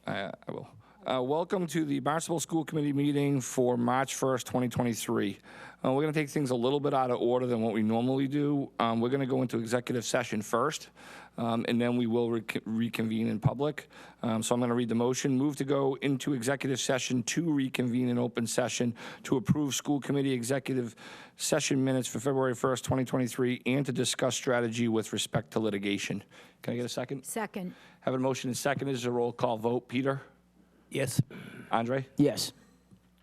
I will. Welcome to the Barnstable School Committee meeting for March 1st, 2023. We're going to take things a little bit out of order than what we normally do. We're going to go into executive session first, and then we will reconvene in public. So I'm going to read the motion. Move to go into executive session to reconvene in open session to approve school committee executive session minutes for February 1st, 2023, and to discuss strategy with respect to litigation. Can I get a second? Second. Have a motion and second. Is a roll call vote. Peter? Yes. Andre? Yes.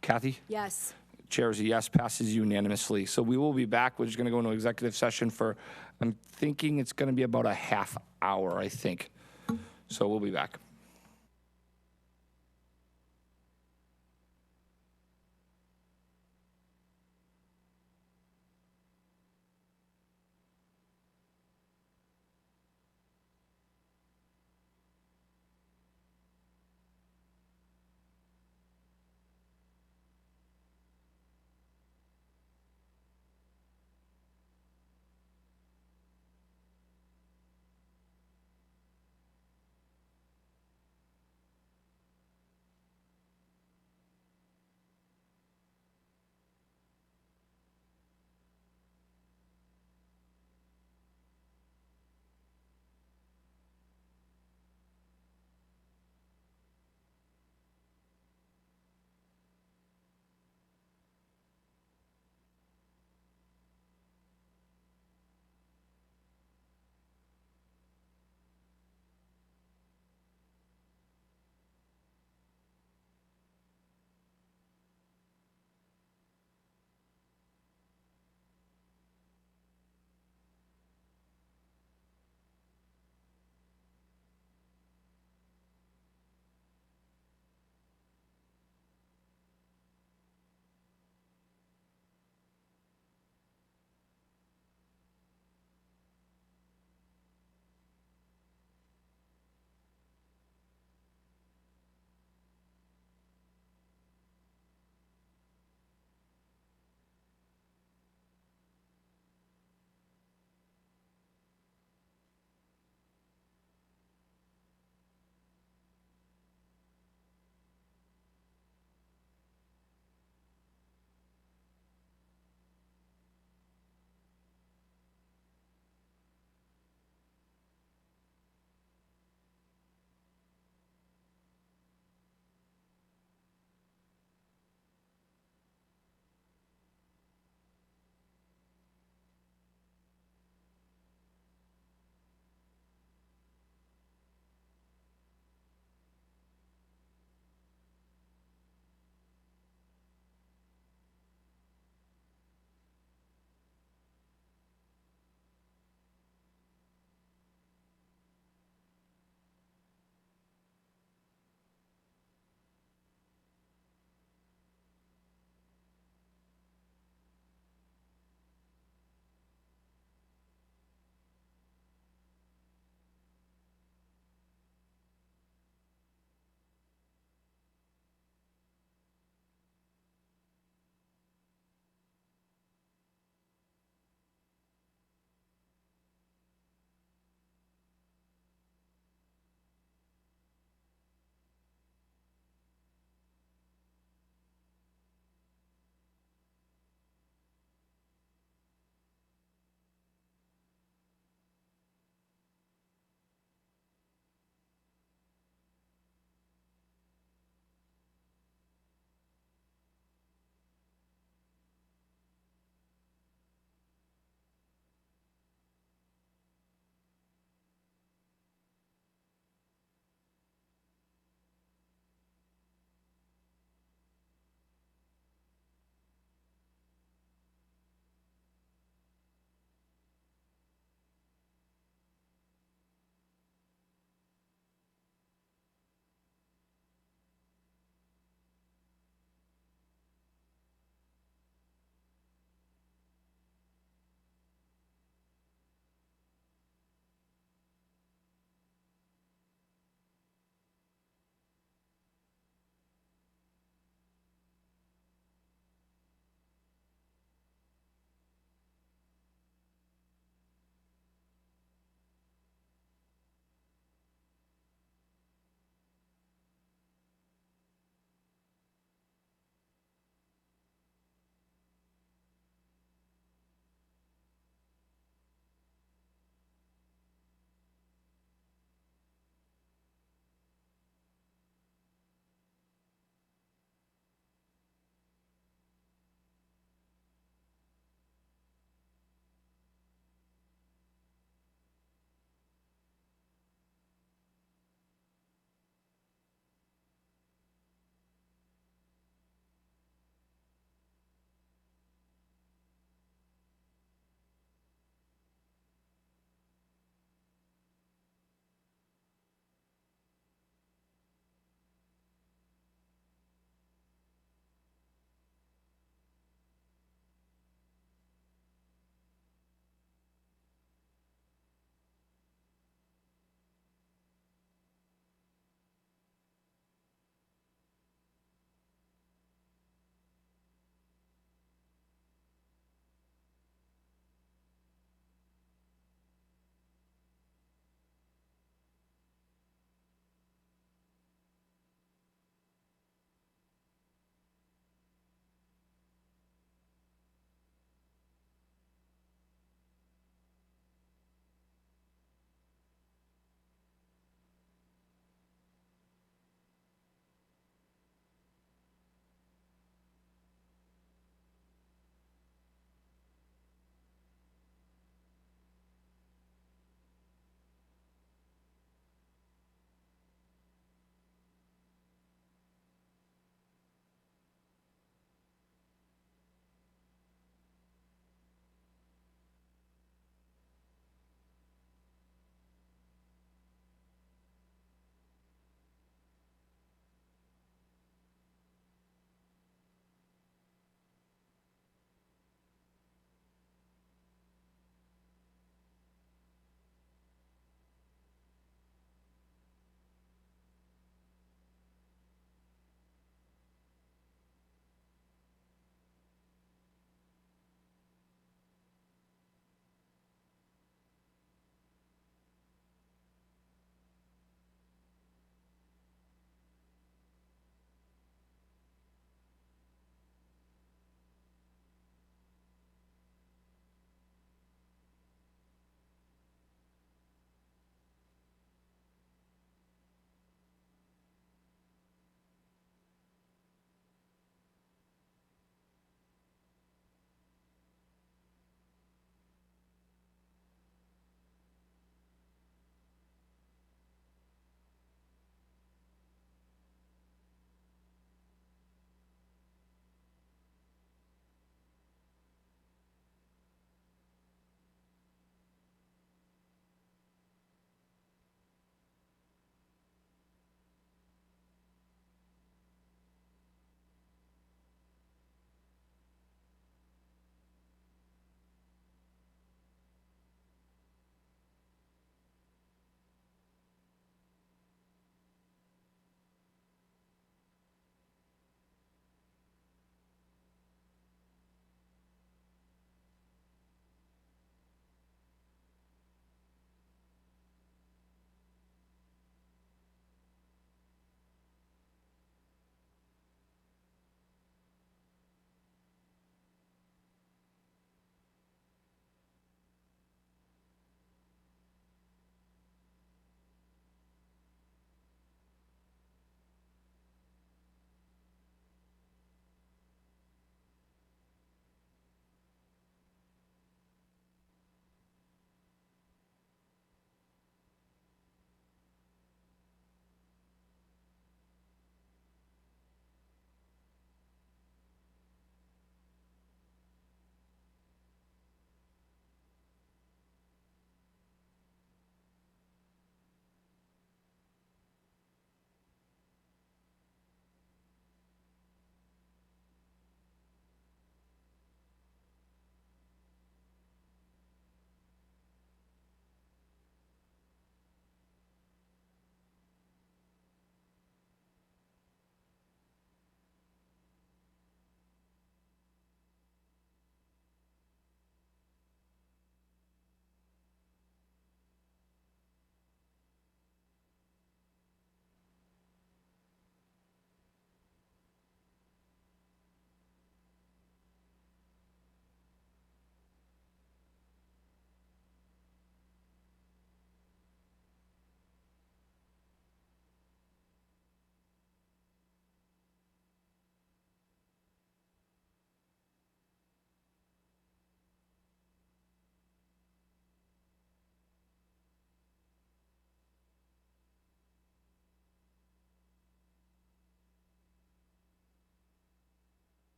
Kathy? Yes. Chair is a yes, passes unanimously. So we will be back. We're just going to go into executive session for, I'm thinking it's going to be about a half hour, I think. So we'll be back.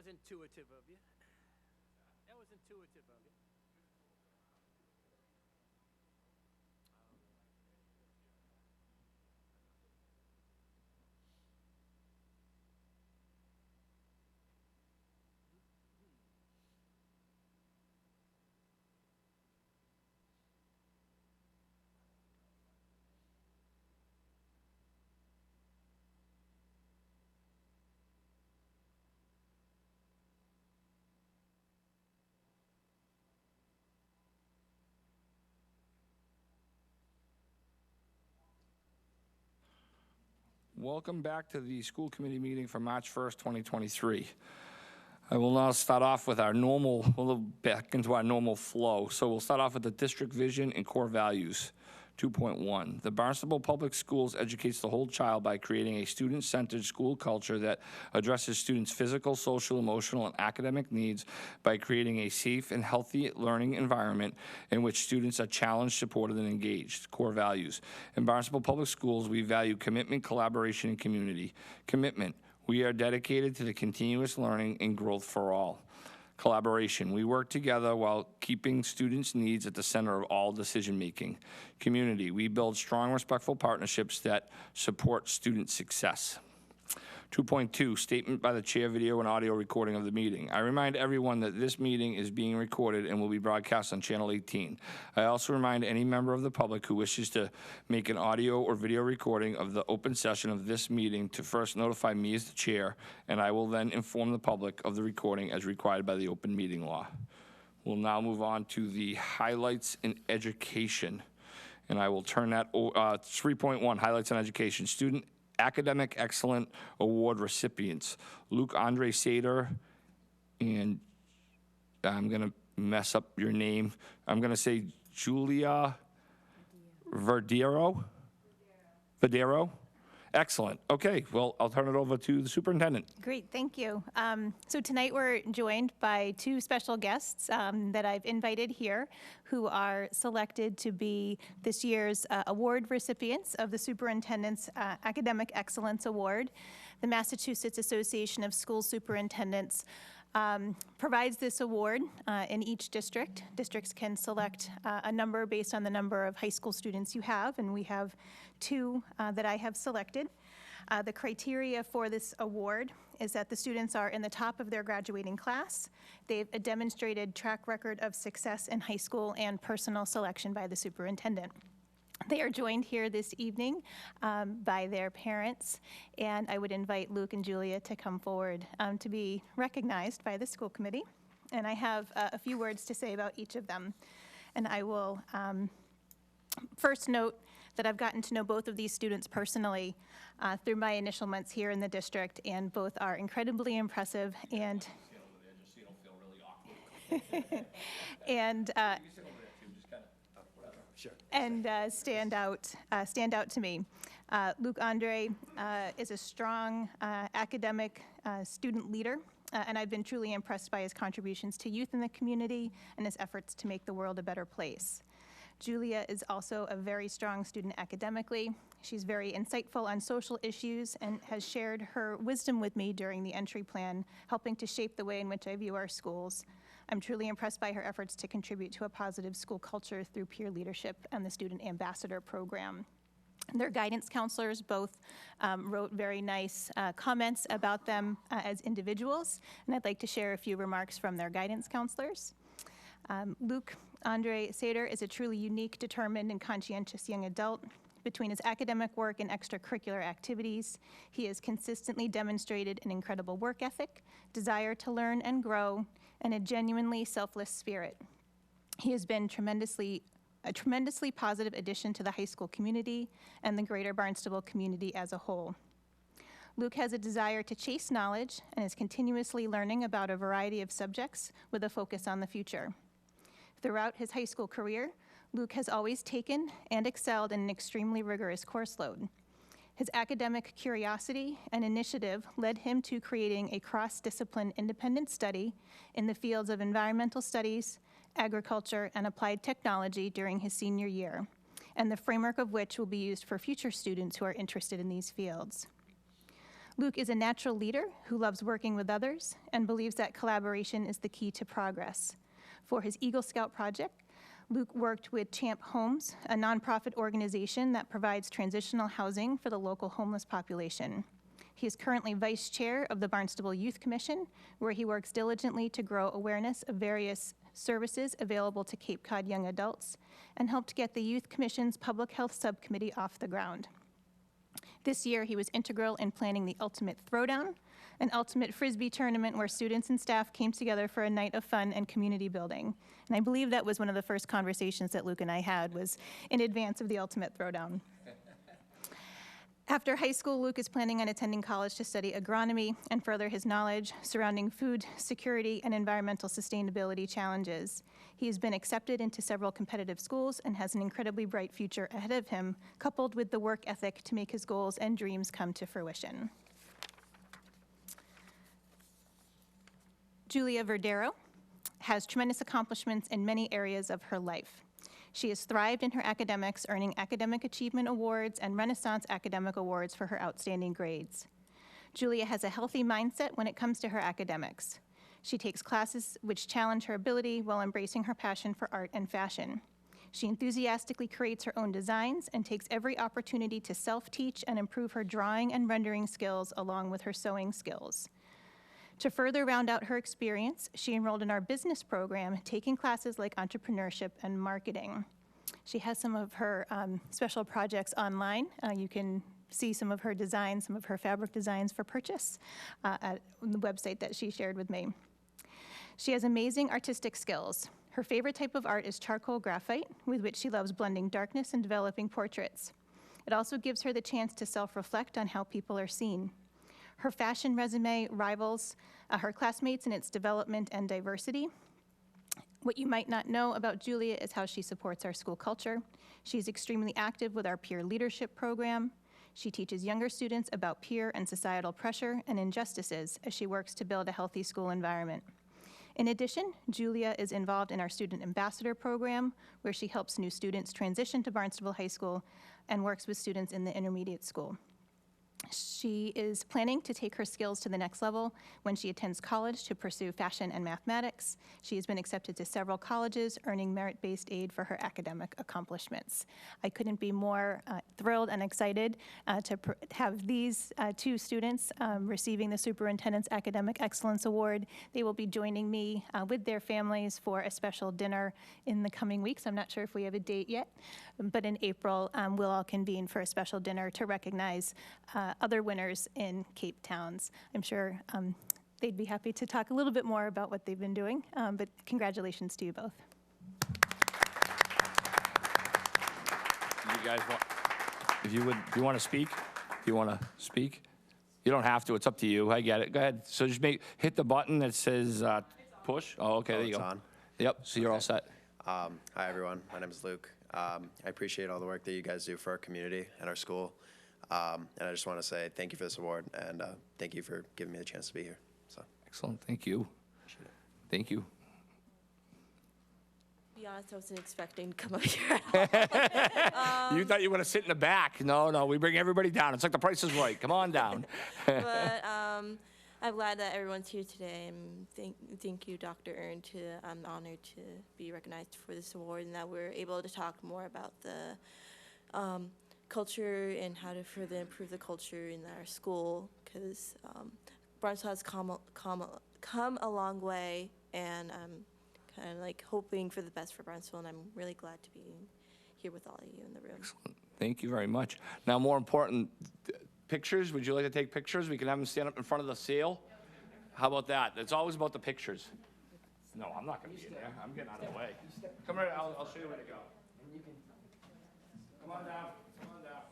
was intuitive of you. That was intuitive of you. Welcome back to the school committee meeting for March 1st, 2023. I will now start off with our normal, we'll back into our normal flow. So we'll start off with the district vision and core values. 2.1, the Barnstable Public Schools educates the whole child by creating a student-centered school culture that addresses students' physical, social, emotional, and academic needs by creating a safe and healthy learning environment in which students are challenged, supported, and engaged. Core values. In Barnstable Public Schools, we value commitment, collaboration, and community. Commitment. We are dedicated to the continuous learning and growth for all. Collaboration. We work together while keeping students' needs at the center of all decision-making. Community. We build strong, respectful partnerships that support student success. 2.2, statement by the chair, video and audio recording of the meeting. I remind everyone that this meeting is being recorded and will be broadcast on Channel 18. I also remind any member of the public who wishes to make an audio or video recording of the open session of this meeting to first notify me as the chair, and I will then inform the public of the recording as required by the open meeting law. We'll now move on to the highlights in education. And I will turn that, 3.1, highlights in education. Student Academic Excellent Award recipients, Luke Andre Sater, and I'm going to mess up your name. I'm going to say Julia Verdero? Excellent. Okay, well, I'll turn it over to the superintendent. Great, thank you. So tonight we're joined by two special guests that I've invited here who are selected to be this year's award recipients of the Superintendent's Academic Excellence Award. The Massachusetts Association of School Superintendents provides this award in each district. Districts can select a number based on the number of high school students you have, and we have two that I have selected. The criteria for this award is that the students are in the top of their graduating class. They've a demonstrated track record of success in high school and personal selection by the superintendent. They are joined here this evening by their parents, and I would invite Luke and Julia to come forward to be recognized by the school committee. And I have a few words to say about each of them. And I will first note that I've gotten to know both of these students personally through my initial months here in the district, and both are incredibly impressive and stand out to me. Luke Andre is a strong academic student leader, and I've been truly impressed by his contributions to youth in the community and his efforts to make the world a better place. Julia is also a very strong student academically. She's very insightful on social issues and has shared her wisdom with me during the entry plan, helping to shape the way in which I view our schools. I'm truly impressed by her efforts to contribute to a positive school culture through peer leadership and the Student Ambassador Program. Their guidance counselors both wrote very nice comments about them as individuals, and I'd like to share a few remarks from their guidance counselors. Luke Andre Sater is a truly unique, determined, and conscientious young adult. Between his academic work and extracurricular activities, he has consistently demonstrated an incredible work ethic, desire to learn and grow, and a genuinely selfless spirit. He has been a tremendously positive addition to the high school community and the greater Barnstable community as a whole. Luke has a desire to chase knowledge and is continuously learning about a variety of subjects with a focus on the future. Throughout his high school career, Luke has always taken and excelled in an extremely rigorous course load. His academic curiosity and initiative led him to creating a cross-discipline independent study in the fields of environmental studies, agriculture, and applied technology during his senior year, and the framework of which will be used for future students who are interested in these fields. Luke is a natural leader who loves working with others and believes that collaboration is the key to progress. For his Eagle Scout project, Luke worked with Champ Homes, a nonprofit organization that provides transitional housing for the local homeless population. He is currently vice chair of the Barnstable Youth Commission, where he works diligently to grow awareness of various services available to Cape Cod young adults and helped get the Youth Commission's Public Health Subcommittee off the ground. This year, he was integral in planning the Ultimate Throwdown, an ultimate Frisbee tournament where students and staff came together for a night of fun and community building. And I believe that was one of the first conversations that Luke and I had, was in advance of the Ultimate Throwdown. After high school, Luke is planning on attending college to study agronomy and further his knowledge surrounding food security and environmental sustainability challenges. He has been accepted into several competitive schools and has an incredibly bright future ahead of him, coupled with the work ethic to make his goals and dreams come to fruition. Julia Verdero has tremendous accomplishments in many areas of her life. She has thrived in her academics, earning Academic Achievement Awards and Renaissance Academic Awards for her outstanding grades. Julia has a healthy mindset when it comes to her academics. She takes classes which challenge her ability while embracing her passion for art and fashion. She enthusiastically creates her own designs and takes every opportunity to self-teach and improve her drawing and rendering skills along with her sewing skills. To further round out her experience, she enrolled in our business program, taking classes like entrepreneurship and marketing. She has some of her special projects online. You can see some of her designs, some of her fabric designs for purchase at the website that she shared with me. She has amazing artistic skills. Her favorite type of art is charcoal graphite, with which she loves blending darkness and developing portraits. It also gives her the chance to self-reflect on how people are seen. Her fashion resume rivals her classmates in its development and diversity. What you might not know about Julia is how she supports our school culture. She's extremely active with our peer leadership program. She teaches younger students about peer and societal pressure and injustices as she works to build a healthy school environment. In addition, Julia is involved in our Student Ambassador program, where she helps new students transition to Barnstable High School and works with students in the intermediate school. She is planning to take her skills to the next level when she attends college to pursue fashion and mathematics. She has been accepted to several colleges, earning merit-based aid for her academic accomplishments. I couldn't be more thrilled and excited to have these two students receiving the Superintendent's Academic Excellence Award. They will be joining me with their families for a special dinner in the coming weeks. I'm not sure if we have a date yet, but in April, we'll all convene for a special dinner to recognize other winners in Cape Towns. I'm sure they'd be happy to talk a little bit more about what they've been doing, but congratulations to you both. You guys want, if you would, do you want to speak? Do you want to speak? You don't have to, it's up to you, I get it, go ahead. So just hit the button that says push. Oh, okay, there you It's go. on. Yep, so you're all set. Hi, everyone. My name is Luke. I appreciate all the work that you guys do for our community and our school. And I just want to say thank you for this award, and thank you for giving me the chance to be here. So, Excellent, thank you. Thank you. To be honest, I wasn't expecting to come up here at all. You thought you were going to sit in the back. No, we bring everybody down. It's like the Price is Right. Come on down. But I'm glad that everyone's here today. And thank you, Dr. Earn. I'm honored to be recognized for this award, and that we're able to talk more about the culture and how to further improve the culture in our school, because Barnstable has come a long way, and I'm kind of like hoping for the best for Barnstable, and I'm really glad to be here with all of you in the room. Thank you very much. Now, more important, pictures. Would you like to take pictures? We can have them stand up in front of the seal. How about that? It's always about the pictures. No, I'm not going to be in there. I'm getting out of the way. Come here. I'll show you where to go. Come on down. Come on down.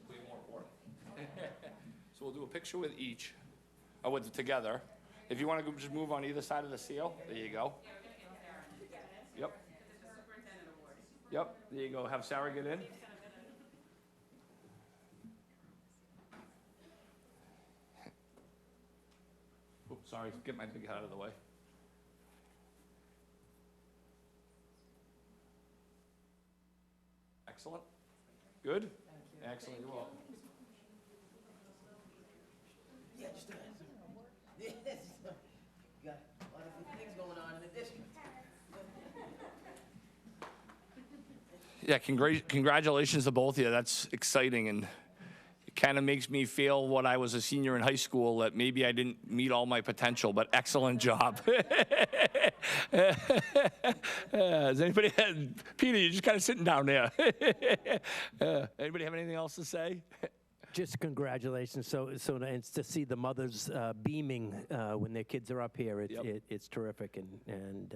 Way more important. So we'll do a picture with each, or with together. If you want to just move on either side of the seal, there you go. Yep. Yep, there you go. Have Sarah get in. Oops, sorry, get my big head out of the way. Excellent. Good? Excellent, you're welcome. Yeah, just got a lot of good things going on in the district. Yeah, congratulations to both of you. That's exciting, and it kind of makes me feel when I was a senior in high school that maybe I didn't meet all my potential, but excellent job. Does anybody Peter, you're just kind of sitting down there. Anybody have anything else to say? Just congratulations. So and to see the mothers beaming when their kids are up here, it's terrific, and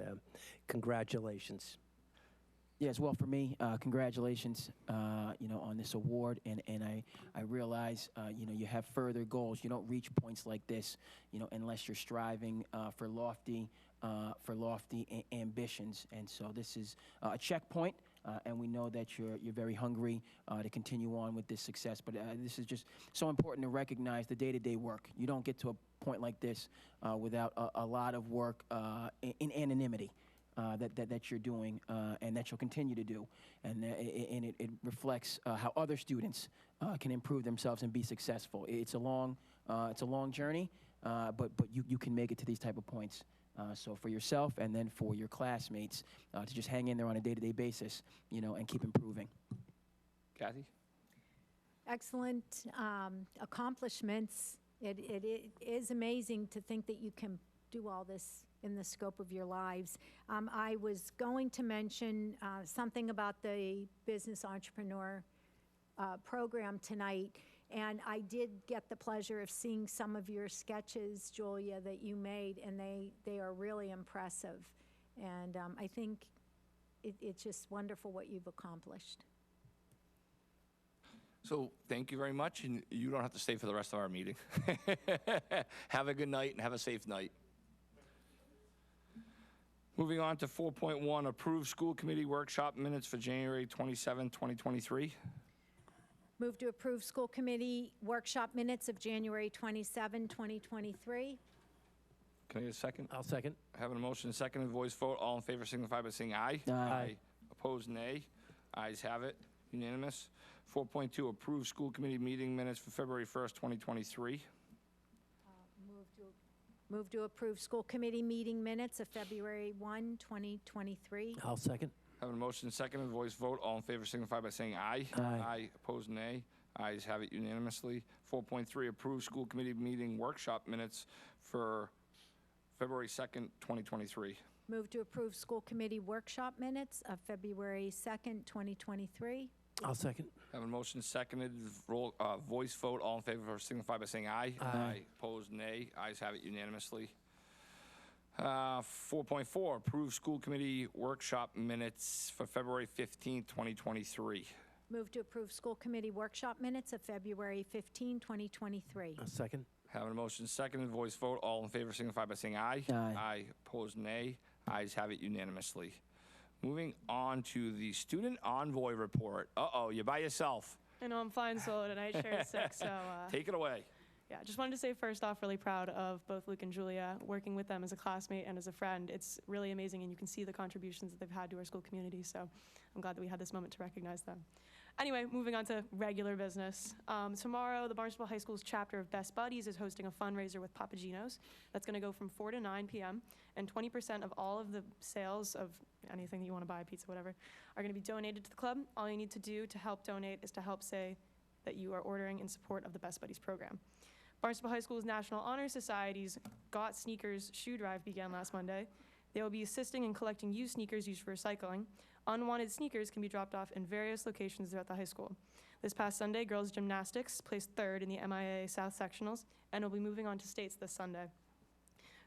congratulations. Yes, well, for me, congratulations, on this award, and I realize, you have further goals. You don't reach points like this, unless you're striving for lofty ambitions. And so this is a checkpoint, and we know that you're very hungry to continue on with this success. But this is just so important to recognize the day-to-day work. You don't get to a point like this without a lot of work in anonymity. That you're doing and that you'll continue to do, and it reflects how other students can improve themselves and be successful. It's a long journey, but you can make it to these type of points. So for yourself and then for your classmates to just hang in there on a day-to-day basis, and keep improving. Kathy? Excellent accomplishments. It is amazing to think that you can do all this in the scope of your lives. I was going to mention something about the business entrepreneur program tonight, and I did get the pleasure of seeing some of your sketches, Julia, that you made, and they are really impressive. And I think it's just wonderful what you've accomplished. So thank you very much, and you don't have to stay for the rest of our meeting. Have a good night and have a safe night. Moving on to 4.1, approve school committee workshop minutes for January 27, 2023. Move to approve school committee workshop minutes of January 27, 2023. Can I get a second? I'll second. Having a motion and second and voice vote. All in favor signify by saying aye. Aye. Opposed, nay. Ayes have it. Unanimous. 4.2, approve school committee meeting minutes for February 1st, 2023. Move to approve school committee meeting minutes of February 1, 2023. I'll second. Having a motion and second and voice vote. All in favor signify by saying aye. Aye. Opposed, nay. Ayes have it unanimously. 4.3, approve school committee meeting workshop minutes for February 2nd, 2023. Move to approve school committee workshop minutes of February 2nd, 2023. I'll second. Having a motion seconded, voice vote. All in favor signify by saying aye. Aye. Opposed, nay. Ayes have it unanimously. 4.4, approve school committee workshop minutes for February 15th, 2023. Move to approve school committee workshop minutes of February 15, 2023. I'll second. Having a motion seconded, voice vote. All in favor signify by saying aye. Aye. Opposed, nay. Ayes have it unanimously. Moving on to the student envoy report. Uh-oh, you're by yourself. I know I'm flying solo tonight, Sharon's sick, so Take it away. yeah, just wanted to say first off, really proud of both Luke and Julia, working with them as a classmate and as a friend. It's really amazing, and you can see the contributions that they've had to our school community, so I'm glad that we had this moment to recognize them. Anyway, moving on to regular business. Tomorrow, the Barnstable High School's chapter of Best Buddies is hosting a fundraiser with Papagenos. That's going to go from 4 to 9 p.m., and 20% of all of the sales of anything that you want to buy, pizza, whatever, are going to be donated to the club. All you need to do to help donate is to help say that you are ordering in support of the Best Buddies program. Barnstable High School's National Honor Society's Got Sneakers shoe drive began last Monday. They will be assisting in collecting used sneakers used for recycling. Unwanted sneakers can be dropped off in various locations throughout the high school. This past Sunday, girls gymnastics placed 3rd in the MIA South Sectionals and will be moving on to states this Sunday.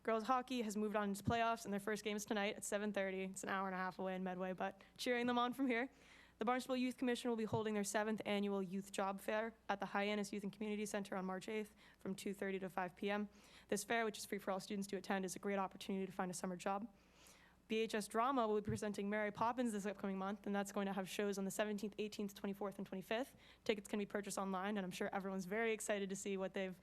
Girls hockey has moved on into playoffs, and their first game is tonight at 7:30. It's an hour and a half away in Medway, but cheering them on from here. The Barnstable Youth Commission will be holding their 7th annual Youth Job Fair at the Hyannis Youth and Community Center on March 8th from 2:30 to 5 p.m. This fair, which is free for all students to attend, is a great opportunity to find a summer job. BHS Drama will be presenting Mary Poppins this upcoming month, and that's going to have shows on the 17th, 18th, 24th, and 25th. Tickets can be purchased online, and I'm sure everyone's very excited to see what they've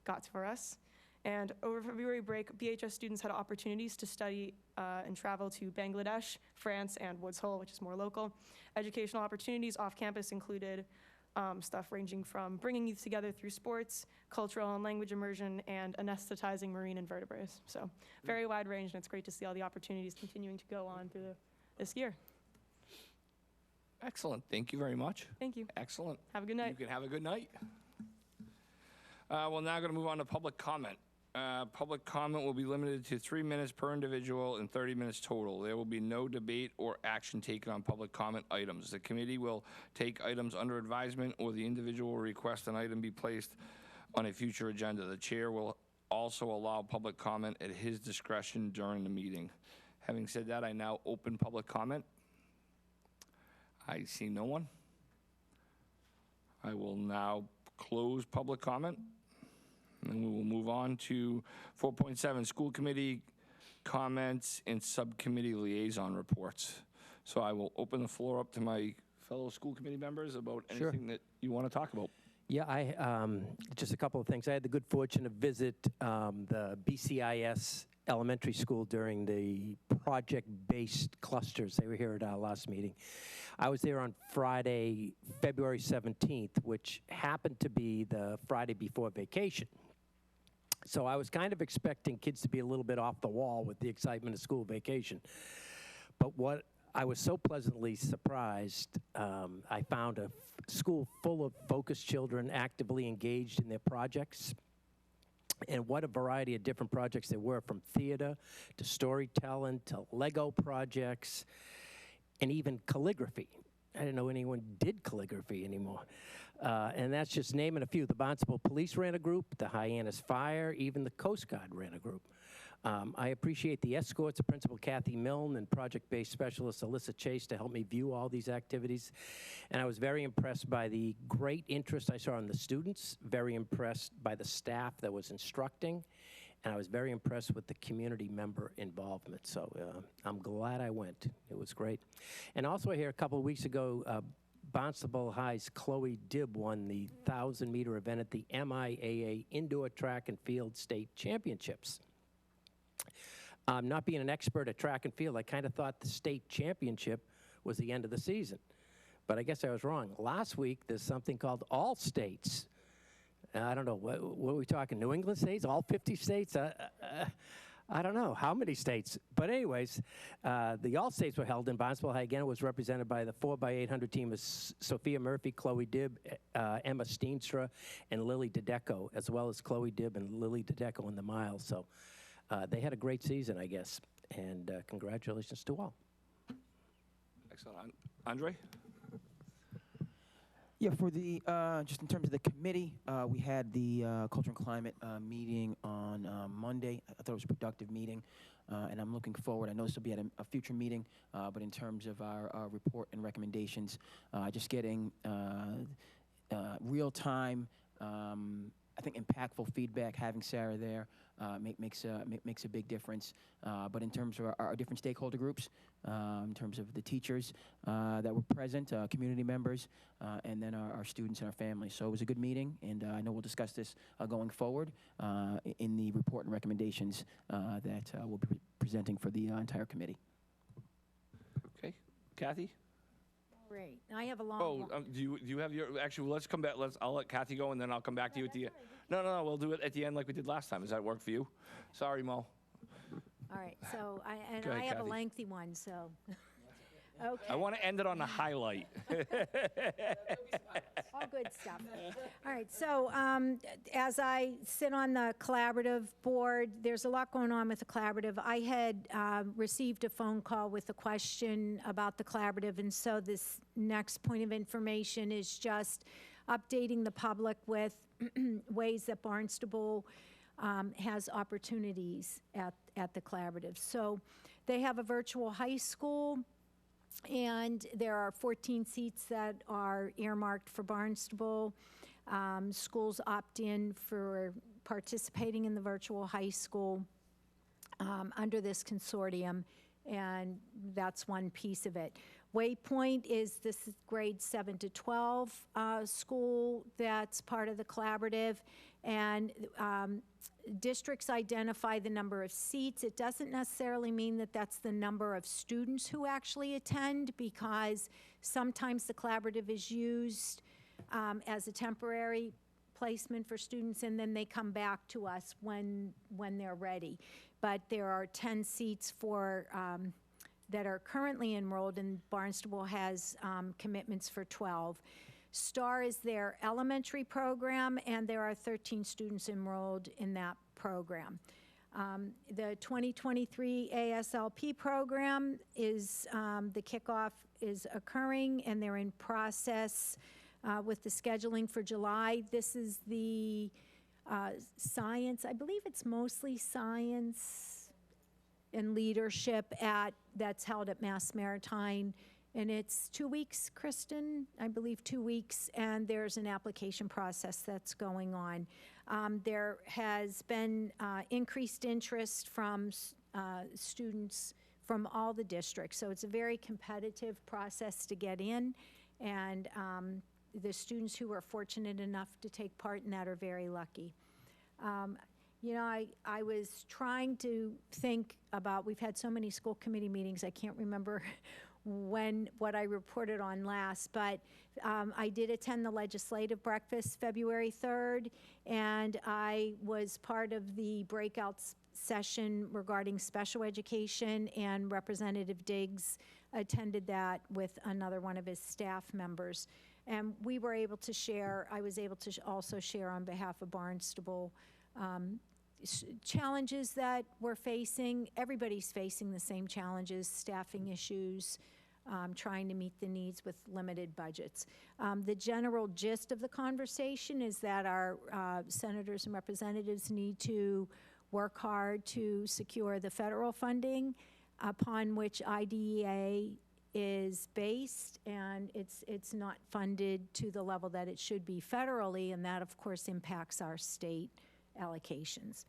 got for us. And over February break, BHS students had opportunities to study and travel to Bangladesh, France, and Woods Hole, which is more local. Educational opportunities off campus included stuff ranging from bringing youth together through sports, cultural and language immersion, and anesthetizing marine invertebrates. So very wide range, and it's great to see all the opportunities continuing to go on through this year. Excellent. Thank you very much. Thank you. Excellent. Have a good night. You can have a good night. We're now going to move on to public comment. Public comment will be limited to 3 minutes per individual and 30 minutes total. There will be no debate or action taken on public comment items. The committee will take items under advisement, or the individual will request an item be placed on a future agenda. The chair will also allow public comment at his discretion during the meeting. Having said that, I now open public comment. I see no one. I will now close public comment. And we will move on to 4.7, school committee comments and subcommittee liaison reports. So I will open the floor up to my fellow school committee members about Sure. anything that you want to talk about. Yeah, just a couple of things. I had the good fortune to visit the BCIS elementary school during the project-based clusters. They were here at our last meeting. I was there on Friday, February 17th, which happened to be the Friday before vacation. So I was kind of expecting kids to be a little bit off the wall with the excitement of school vacation. But what I was so pleasantly surprised, I found a school full of focused children actively engaged in their projects. And what a variety of different projects there were, from theater to storytelling to Lego projects and even calligraphy. I didn't know anyone did calligraphy anymore. And that's just naming a few. The Barnstable Police ran a group, the Hyannis Fire, even the Coast Guard ran a group. I appreciate the escorts of Principal Kathy Milne and project-based specialist Alyssa Chase to help me view all these activities. And I was very impressed by the great interest I saw in the students, very impressed by the staff that was instructing, and I was very impressed with the community member involvement. So I'm glad I went. It was great. And also I hear a couple of weeks ago, Barnstable High's Chloe Dibb won the 1,000-meter event at the MIAA Indoor Track and Field State Championships. Not being an expert at track and field, I kind of thought the state championship was the end of the season. But I guess I was wrong. Last week, there's something called All States. I don't know, what are we talking, New England states, all 50 states? I don't know how many states. But anyways, the All States were held in Barnstable High. Again, it was represented by the 4x800 team of Sophia Murphy, Chloe Dibb, Emma Steenstra, and Lily DeDeco, as well as Chloe Dibb and Lily DeDeco in the miles. So they had a great season, I guess. And congratulations to all. Excellent. Andre? Yeah, for the, just in terms of the committee, we had the Culture and Climate meeting on Monday. I thought it was a productive meeting, and I'm looking forward. I know this will be at a future meeting, but in terms of our report and recommendations, just getting real-time, I think, impactful feedback, having Sarah there makes a big difference. But in terms of our different stakeholder groups, in terms of the teachers that were present, community members, and then our students and our families. So it was a good meeting, and I know we'll discuss this going forward in the report and recommendations that we'll be presenting for the entire committee. Okay. Kathy? Great. I have a long one. Do you have your, actually, let's come back. I'll let Kathy go, and then I'll come back to you at the end. No, we'll do it at the end like we did last time. Does that work for you? Sorry, Mo. All right, so Go ahead, I have Kathy. a lengthy one, so. Okay. I want to end it on a highlight. All good stuff. All right, so as I sit on the collaborative board, there's a lot going on with the collaborative. I had received a phone call with a question about the collaborative, and so this next point of information is just updating the public with ways that Barnstable has opportunities at the collaborative. So they have a virtual high school, and there are 14 seats that are earmarked for Barnstable. Schools opt in for participating in the virtual high school under this consortium, and that's one piece of it. Waypoint is this grade 7 to 12 school that's part of the collaborative, and districts identify the number of seats. It doesn't necessarily mean that that's the number of students who actually attend, because sometimes the collaborative is used as a temporary placement for students, and then they come back to us when they're ready. But there are 10 seats for that are currently enrolled, and Barnstable has commitments for 12. STAR is their elementary program, and there are 13 students enrolled in that program. The 2023 ASLP program is, the kickoff is occurring, and they're in process with the scheduling for July. This is the science, I believe it's mostly science and leadership that's held at Mass Maritime. And it's 2 weeks, Kristen, I believe 2 weeks, and there's an application process that's going on. There has been increased interest from students from all the districts, so it's a very competitive process to get in, and the students who are fortunate enough to take part in that are very lucky. You know, I was trying to think about, we've had so many school committee meetings, I can't remember what I reported on last, but I did attend the legislative breakfast February 3rd, and I was part of the breakout session regarding special education, and Representative Diggs attended that with another one of his staff members. And we were able to share, I was able to also share on behalf of Barnstable challenges that we're facing. Everybody's facing the same challenges, staffing issues, trying to meet the needs with limited budgets. The general gist of the conversation is that our senators and representatives need to work hard to secure the federal funding upon which IDEA is based, and it's not funded to the level that it should be federally, and that of course impacts our state allocations.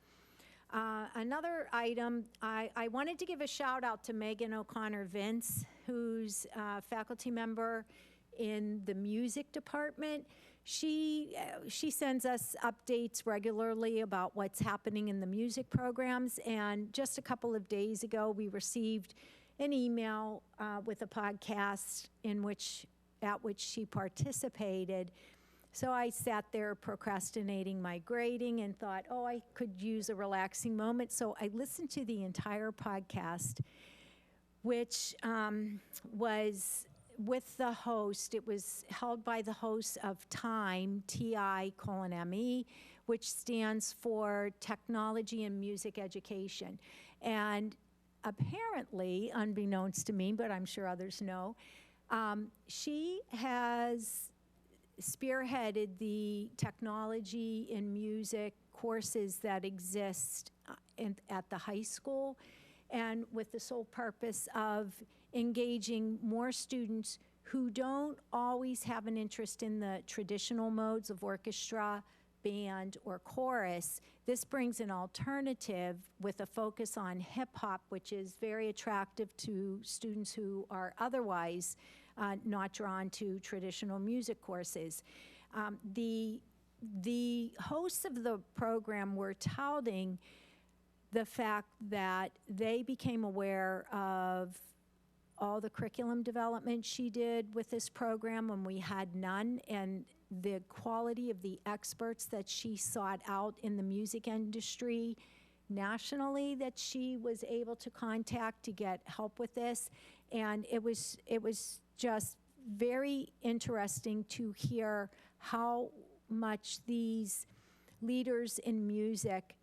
Another item, I wanted to give a shout out to Megan O'Connor Vince, who's a faculty member in the music department. She sends us updates regularly about what's happening in the music programs, and just a couple of days ago we received an email with a podcast at which she participated. So I sat there procrastinating my grading and thought, oh, I could use a relaxing moment. So I listened to the entire podcast, which was with the host. It was held by the host of TIME, TI:ME, which stands for Technology and Music Education. And apparently, unbeknownst to me, but I'm sure others know, she has spearheaded the technology and music courses that exist at the high school, and with the sole purpose of engaging more students who don't always have an interest in the traditional modes of orchestra, band, or chorus. This brings an alternative with a focus on hip hop, which is very attractive to students who are otherwise not drawn to traditional music courses. The hosts of the program were touting the fact that they became aware of all the curriculum development she did with this program when we had none, and the quality of the experts that she sought out in the music industry nationally that she was able to contact to get help with this. And it was just very interesting to hear how much these leaders in music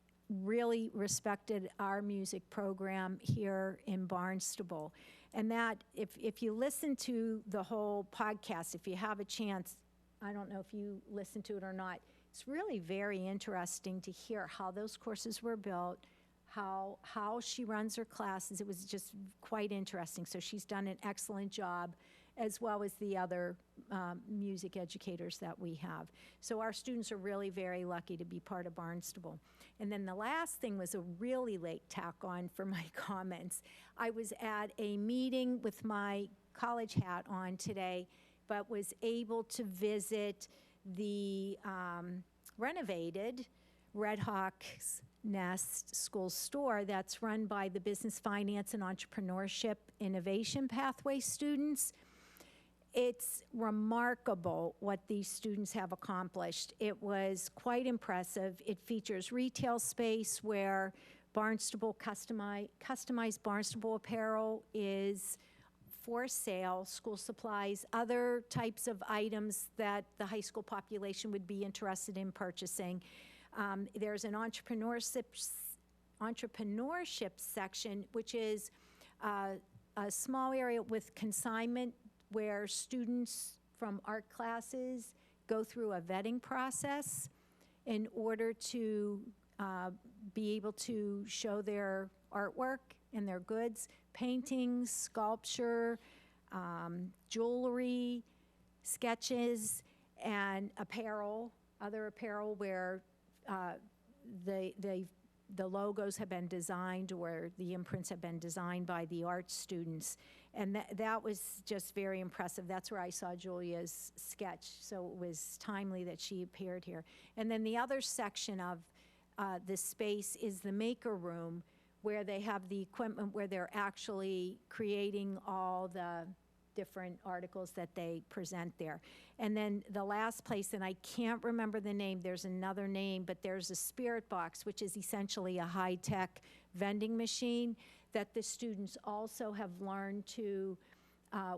really respected our music program here in Barnstable. And that, if you listen to the whole podcast, if you have a chance, I don't know if you listen to it or not, it's really very interesting to hear how those courses were built, how she runs her classes. It was just quite interesting. So she's done an excellent job, as well as the other music educators that we have. So our students are really very lucky to be part of Barnstable. And then the last thing was a really late tack on for my comments. I was at a meeting with my college hat on today, but was able to visit the renovated Red Hawk's Nest School Store that's run by the Business Finance and Entrepreneurship Innovation Pathway students. It's remarkable what these students have accomplished. It was quite impressive. It features retail space where Barnstable customized Barnstable apparel is for sale, school supplies, other types of items that the high school population would be interested in purchasing. There's an entrepreneurship section, which is a small area with consignment where students from art classes go through a vetting process in order to be able to show their artwork and their goods, paintings, sculpture, jewelry, sketches, and apparel, other apparel where the logos have been designed or the imprints have been designed by the art students. And that was just very impressive. That's where I saw Julia's sketch, so it was timely that she appeared here. And then the other section of the space is the maker room, where they have the equipment where they're actually creating all the different articles that they present there. And then the last place, and I can't remember the name, there's another name, but there's a spirit box, which is essentially a high-tech vending machine that the students also have learned to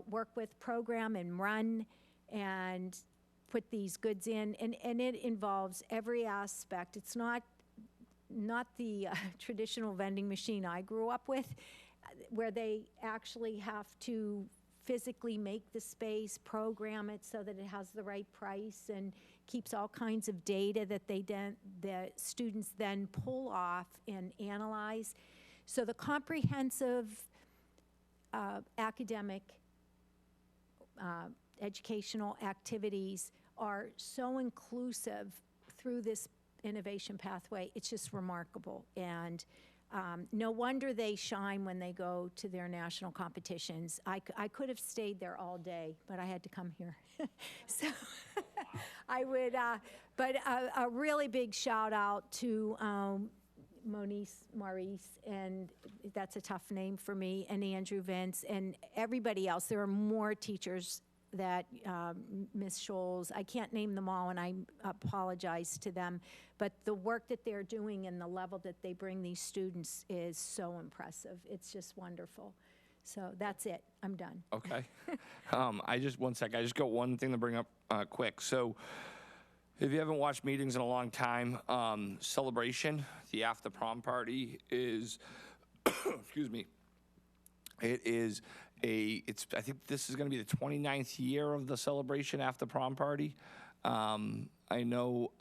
work with, program, and run, and put these goods in. And it involves every aspect. It's not the traditional vending machine I grew up with, where they actually have to physically make the space, program it so that it has the right price, and keeps all kinds of data that the students then pull off and analyze. So the comprehensive academic educational activities are so inclusive through this innovation pathway. It's just remarkable. And no wonder they shine when they go to their national competitions. I could have stayed there all day, but I had to come here. So I would, but a really big shout out to Maurice, and that's a tough name for me, and Andrew Vince, and everybody else. There are more teachers that Ms. Scholes, I can't name them all, and I apologize to them, but the work that they're doing and the level that they bring these students is so impressive. It's just wonderful. So that's it. I'm done. Okay. One sec. I just got one thing to bring up quick. So if you haven't watched meetings in a long time, Celebration, the after prom party is, excuse me, I think this is going to be the 29th year of the Celebration after prom party. I know,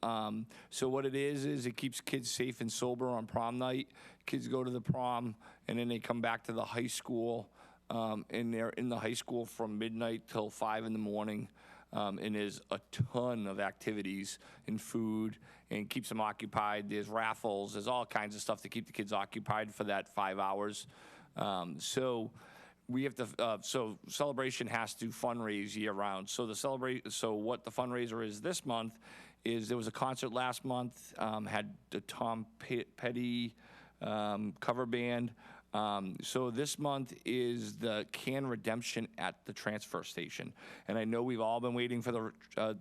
so what it is it keeps kids safe and sober on prom night. Kids go to the prom, and then they come back to the high school, and they're in the high school from midnight till 5 in the morning. And there's a ton of activities and food, and keeps them occupied. There's raffles. There's all kinds of stuff to keep the kids occupied for that 5 hours. So we have to. So Celebration has to fundraise year round. So what the fundraiser is this month is there was a concert last month. Had the Tom Petty cover band. So this month is the can redemption at the transfer station. And I know we've all been waiting for the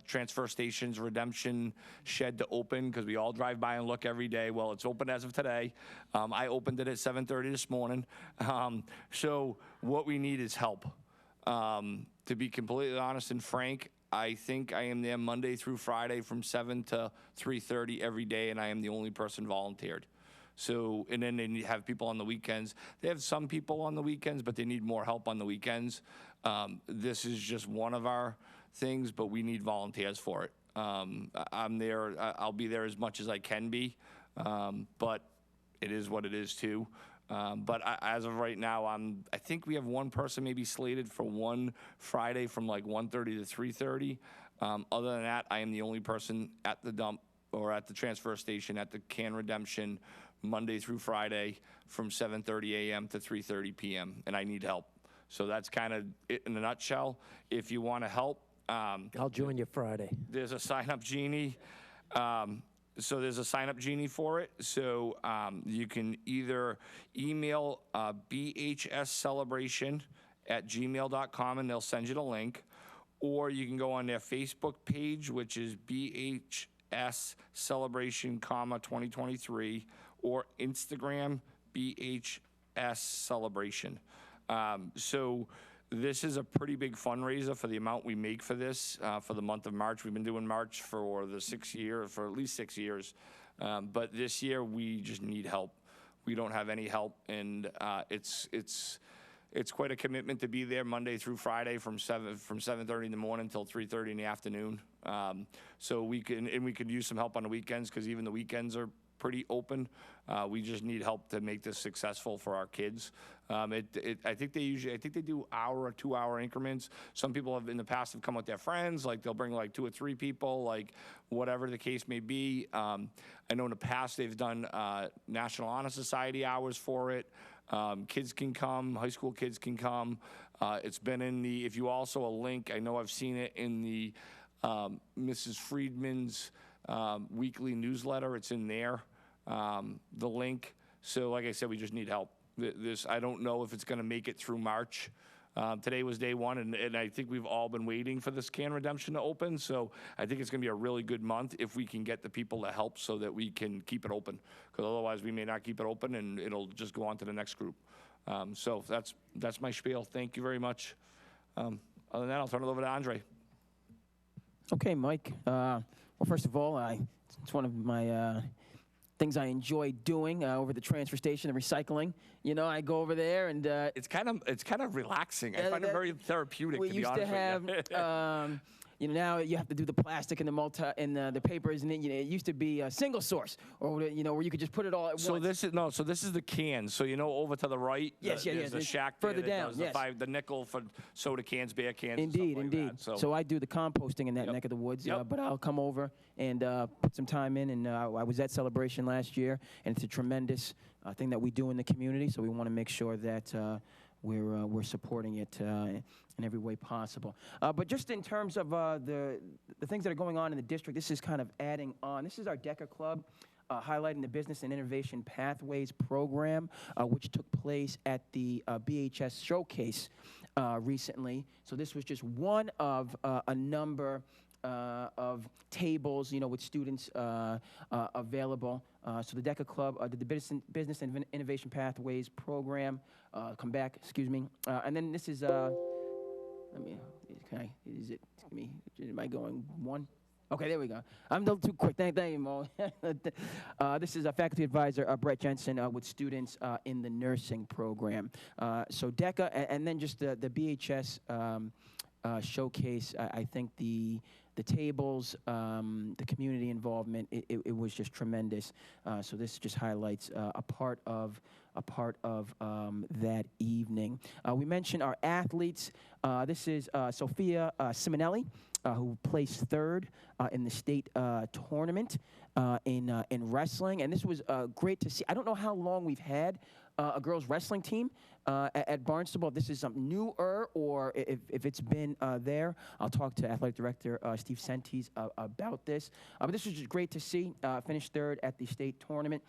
transfer station's redemption shed to open, because we all drive by and look every day. Well, it's open as of today. I opened it at 7:30 this morning. So what we need is help. To be completely honest and frank, I think I am there Monday through Friday from 7 to 3:30 every day, and I am the only person volunteered. So, and then they have people on the weekends. They have some people on the weekends, but they need more help on the weekends. This is just one of our things, but we need volunteers for it. I'm there. I'll be there as much as I can be, but it is what it is too. But as of right now, I think we have one person maybe slated for one Friday from like 1:30 to 3:30. Other than that, I am the only person at the dump or at the transfer station at the can redemption Monday through Friday from 7:30 a.m. to 3:30 p.m. and I need help. So that's kind of it in a nutshell. If you want to help, I'll join you Friday. there's a sign-up genie. So there's a sign-up genie for it. So you can either email bhscelebration@gmail.com and they'll send you the link, or you can go on their Facebook page, which is BHS Celebration, 2023, or Instagram BHS Celebration. So this is a pretty big fundraiser for the amount we make for this for the month of March. We've been doing March for at least 6 years. But this year we just need help. We don't have any help, and it's quite a commitment to be there Monday through Friday from 7:30 in the morning till 3:30 in the afternoon. So we could use some help on the weekends, because even the weekends are pretty open. We just need help to make this successful for our kids. I think they do hour or 2 hour increments. Some people have in the past have come with their friends, like they'll bring like 2 or 3 people, like whatever the case may be. I know in the past they've done National Honor Society hours for it. Kids can come, high school kids can come. It's been if you also a link, I know I've seen it in the Mrs. Friedman's weekly newsletter. It's in there, the link. So like I said, we just need help. I don't know if it's going to make it through March. Today was day one, and I think we've all been waiting for this can redemption to open. So I think it's going to be a really good month if we can get the people to help so that we can keep it open. Because otherwise we may not keep it open, and it'll just go on to the next group. So that's my spiel. Thank you very much. Other than that, I'll turn it over to Andre. Okay, Mike. Well, first of all, it's one of my things I enjoy doing over the transfer station, the recycling. You know, I go over there and It's kind of relaxing. I find it very therapeutic. we to be used to honest with you. have. You know, now you have to do the plastic and the papers, and it used to be a single source, or where you could just put it all at So once. this is the cans. So over to the right, Yes, there's the it's shack further there that down, does yes. the nickel for soda cans, beer cans, Indeed, and stuff like indeed. that. So I do the composting in that Yep. neck of the woods, Yep. but I'll come over and put some time in. And I was at Celebration last year, and it's a tremendous thing that we do in the community. So we want to make sure that we're supporting it in every way possible. But just in terms of the things that are going on in the district, this is kind of adding on. This is our DECA Club. Highlighting the Business and Innovation Pathways program, which took place at the BHS Showcase recently. So this was just one of a number of tables, with students available. So the DECA Club did the Business and Innovation Pathways program. Come back, excuse me. And then this is, am I going one? Okay, there we go. I'm a little too quick. Thank you, Mo. This is a faculty advisor, Brett Jensen, with students in the nursing program. So DECA, and then just the BHS showcase. I think the tables, the community involvement, it was just tremendous. So this just highlights a part of that evening. We mentioned our athletes. This is Sophia Simonelli, who placed third in the state tournament in wrestling, and this was great to see. I don't know how long we've had a girls wrestling team at Barnstable. If this is something newer, or if it's been there, I'll talk to athletic director Steve Sentes about this. But this was just great to see. Finished third at the state tournament.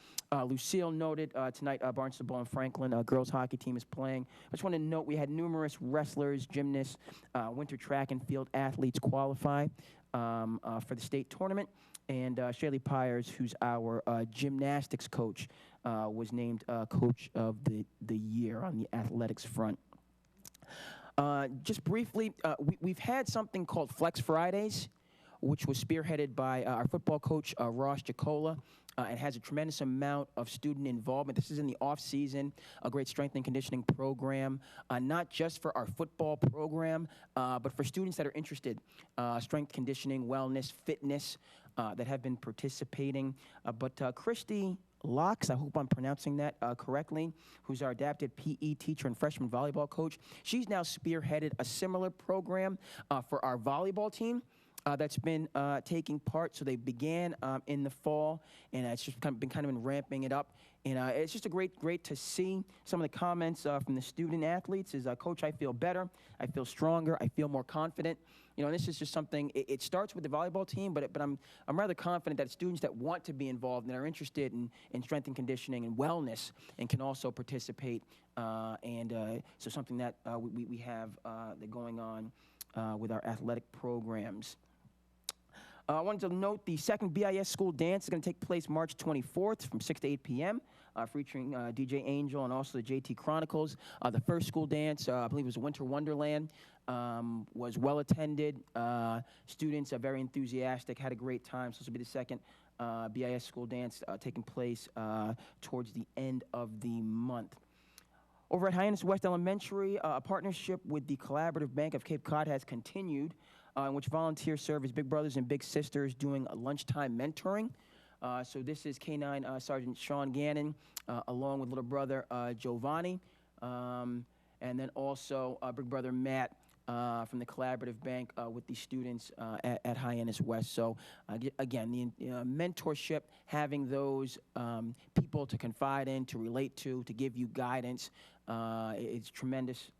Lucille noted tonight Barnstable and Franklin girls hockey team is playing. I just want to note we had numerous wrestlers, gymnasts, winter track and field athletes qualify for the state tournament. And Shaylee Pyers, who's our gymnastics coach, was named Coach of the Year on the athletics front. Just briefly, we've had something called Flex Fridays, which was spearheaded by our football coach, Ross Jacola. It has a tremendous amount of student involvement. This is in the off-season, a great strength and conditioning program, not just for our football program, but for students that are interested, strength conditioning, wellness, fitness, that have been participating. But Christy Locks, I hope I'm pronouncing that correctly, who's our adapted PE teacher and freshman volleyball coach, she's now spearheaded a similar program for our volleyball team. That's been taking part. So they began in the fall, and it's just been ramping it up. And it's just great to see. Some of the comments from the student athletes is, Coach, I feel better, I feel stronger, I feel more confident. And this is just something. It starts with the volleyball team, but I'm rather confident that students that want to be involved and are interested in strength and conditioning and wellness and can also participate. So something that we have going on with our athletic programs. I wanted to note the second BIS school dance is going to take place March 24th from 6 to 8 p.m., featuring DJ Angel and also the JT Chronicles. The first school dance, I believe it was Winter Wonderland, was well attended. Students are very enthusiastic, had a great time. So this will be the second BIS school dance taking place towards the end of the month. Over at Hyannis West Elementary, a partnership with the Collaborative Bank of Cape Cod has continued, in which volunteers serve as big brothers and big sisters doing lunchtime mentoring. So this is K-9 Sergeant Sean Gannon, along with little brother Giovanni, and then also big brother Matt from the Collaborative Bank with the students at Hyannis West. So again, the mentorship, having those people to confide in, to relate to give you guidance, it's tremendous.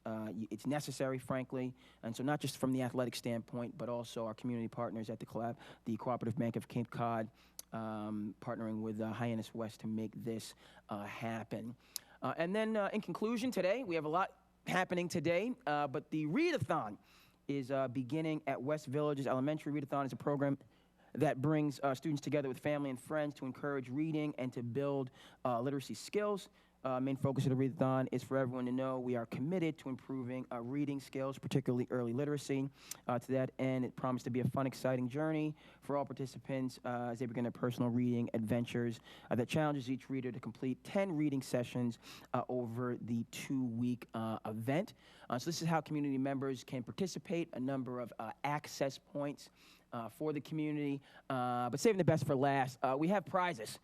It's necessary, frankly. And so not just from the athletic standpoint, but also our community partners at the Cooperative Bank of Cape Cod, partnering with Hyannis West to make this happen. And then in conclusion today, we have a lot happening today, but the readathon is beginning at West Villages Elementary. Readathon is a program that brings students together with family and friends to encourage reading and to build literacy skills. Main focus of the readathon is for everyone to know we are committed to improving reading skills, particularly early literacy. To that end, it promised to be a fun, exciting journey for all participants as they begin their personal reading adventures that challenges each reader to complete 10 reading sessions over the 2-week event. So this is how community members can participate, a number of access points for the community. But saving the best for last, we have prizes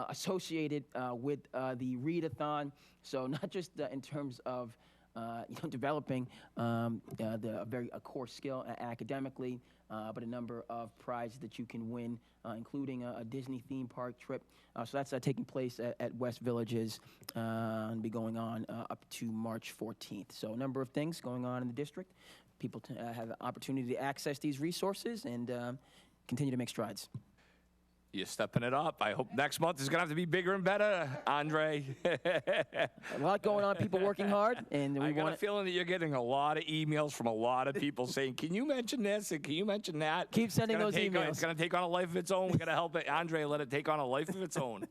associated with the readathon. So not just in terms of developing a core skill academically, but a number of prizes that you can win, including a Disney theme park trip. So that's taking place at West Villages and be going on up to March 14th. So a number of things going on in the district. People have the opportunity to access these resources and continue to make strides. You're stepping it up. I hope next month is going to have to be bigger and better, Andre. A lot going on, people working hard. And we I got a feeling that you're getting a lot of emails from a lot of people saying, can you mention this and can you mention that? Keep sending those emails. It's going to take on a life of its own. We're going to help it, Andre, let it take on a life of its own.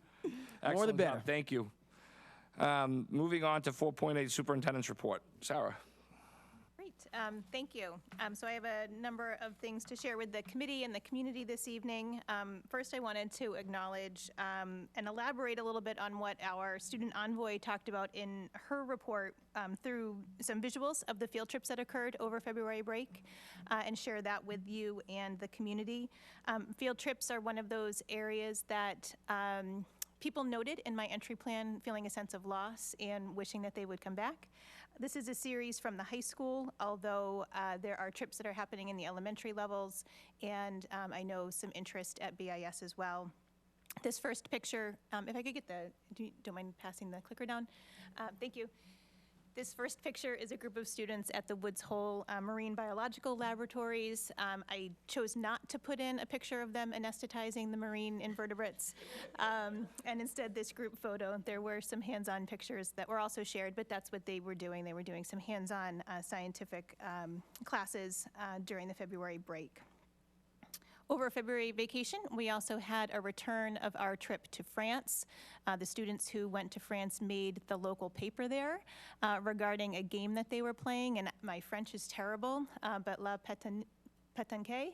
More the better. Job. Thank you. Moving on to 4.8 Superintendent's Report. Sarah. Thank you. So I have a number of things to share with the committee and the community this evening. First, I wanted to acknowledge and elaborate a little bit on what our student envoy talked about in her report through some visuals of the field trips that occurred over February break and share that with you and the community. Field trips are one of those areas that people noted in my entry plan feeling a sense of loss and wishing that they would come back. This is a series from the high school, although there are trips that are happening in the elementary levels, and I know some interest at BIS as well. This first picture, if I could get don't mind passing the clicker down? Thank you. This first picture is a group of students at the Woods Hole Marine Biological Laboratories. I chose not to put in a picture of them anesthetizing the marine invertebrates. And instead, this group photo, there were some hands-on pictures that were also shared, but that's what they were doing. They were doing some hands-on scientific classes during the February break. Over February vacation, we also had a return of our trip to France. The students who went to France made the local paper there regarding a game that they were playing, and my French is terrible, but La Pétanque,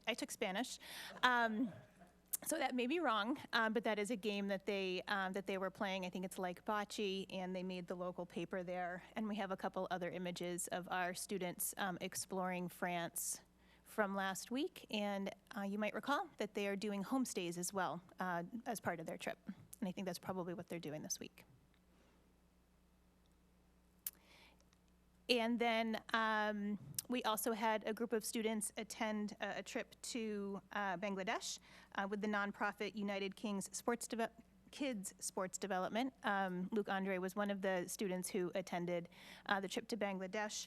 I took Spanish. So that may be wrong, but that is a game that they were playing. I think it's like bocce, and they made the local paper there. And we have a couple other images of our students exploring France from last week, and you might recall that they are doing homestays as well as part of their trip, and I think that's probably what they're doing this week. And then we also had a group of students attend a trip to Bangladesh with the nonprofit United Kids Sports Development. Luke Andre was one of the students who attended the trip to Bangladesh.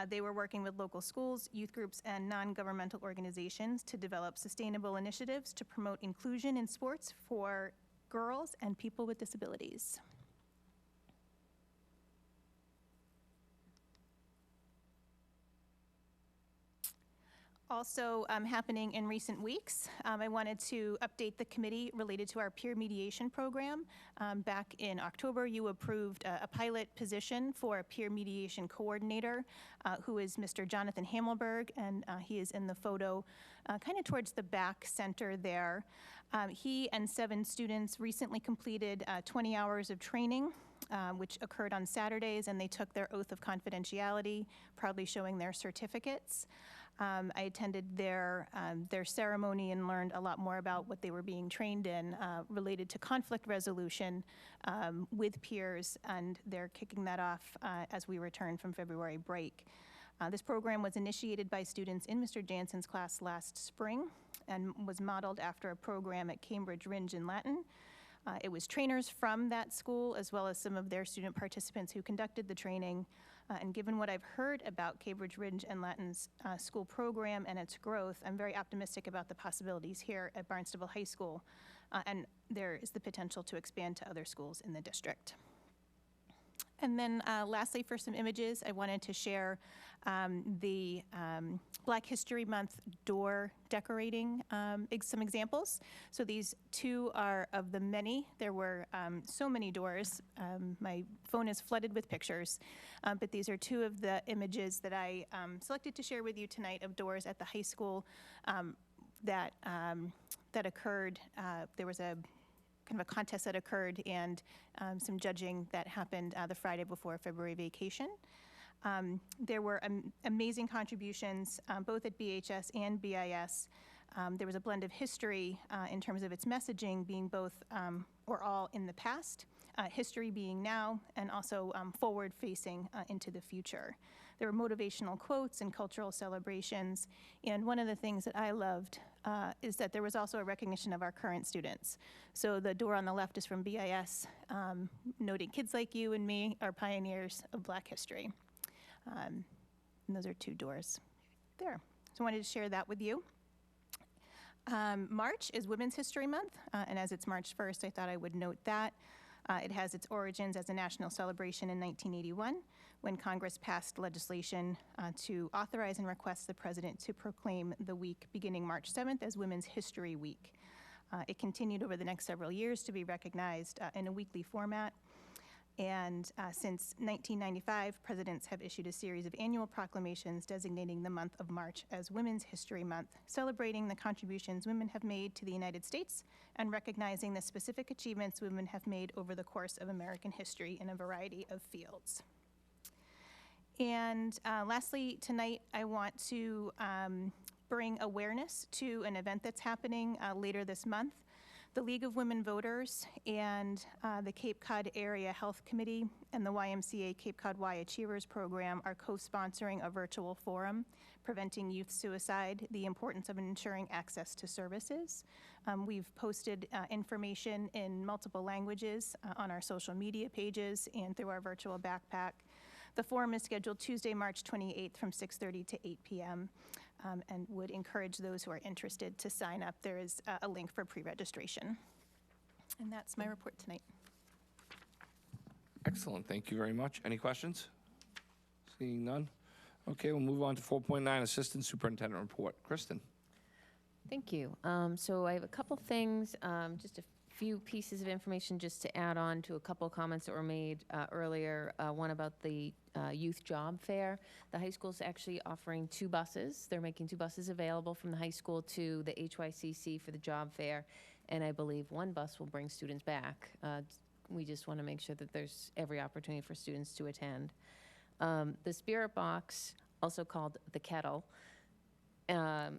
They were working with local schools, youth groups, and non-governmental organizations to develop sustainable initiatives to promote inclusion in sports for girls and people with disabilities. Also happening in recent weeks, I wanted to update the committee related to our peer mediation program. Back in October, you approved a pilot position for a peer mediation coordinator, who is Mr. Jonathan Hamelberg, and he is in the photo kind of towards the back center there. He and 7 students recently completed 20 hours of training, which occurred on Saturdays, and they took their oath of confidentiality, proudly showing their certificates. I attended their ceremony and learned a lot more about what they were being trained in related to conflict resolution with peers, and they're kicking that off as we return from February break. This program was initiated by students in Mr. Jansen's class last spring and was modeled after a program at Cambridge Ringe in Latin. It was trainers from that school, as well as some of their student participants who conducted the training. And given what I've heard about Cambridge Ringe and Latin's school program and its growth, I'm very optimistic about the possibilities here at Barnstable High School. And there is the potential to expand to other schools in the district. And then lastly, for some images, I wanted to share the Black History Month door decorating, some examples. So these 2 are of the many. There were so many doors. My phone is flooded with pictures, but these are 2 of the images that I selected to share with you tonight of doors at the high school that occurred. There was a kind of a contest that occurred and some judging that happened the Friday before February vacation. There were amazing contributions both at BHS and BIS. There was a blend of history in terms of its messaging being both or all in the past, history being now, and also forward-facing into the future. There were motivational quotes and cultural celebrations, and one of the things that I loved is that there was also a recognition of our current students. So the door on the left is from BIS, noting kids like you and me are pioneers of Black history. And those are 2 doors there. So I wanted to share that with you. March is Women's History Month, and as it's March 1st, I thought I would note that. It has its origins as a national celebration in 1981, when Congress passed legislation to authorize and request the president to proclaim the week beginning March 7th as Women's History Week. It continued over the next several years to be recognized in a weekly format. And since 1995, presidents have issued a series of annual proclamations designating the month of March as Women's History Month, celebrating the contributions women have made to the United States and recognizing the specific achievements women have made over the course of American history in a variety of fields. And lastly, tonight I want to bring awareness to an event that's happening later this month. The League of Women Voters and the Cape Cod Area Health Committee and the YMCA Cape Cod Y Achievers Program are co-sponsoring a virtual forum, Preventing Youth Suicide, the Importance of Ensuring Access to Services. We've posted information in multiple languages on our social media pages and through our virtual backpack. The forum is scheduled Tuesday, March 28th from 6:30 to 8 p.m. And would encourage those who are interested to sign up. There is a link for pre-registration. And that's my report tonight. Excellent, thank you very much. Any questions? Seeing none? Okay, we'll move on to 4.9, Assistant Superintendent Report. Kristen. Thank you. So I have a couple things, just a few pieces of information just to add on to a couple comments that were made earlier. One about the youth job fair. The high school's actually offering 2 buses. They're making 2 buses available from the high school to the HYCC for the job fair, and I believe 1 bus will bring students back. We just want to make sure that there's every opportunity for students to attend. The Spirit Box, also called the Kettle,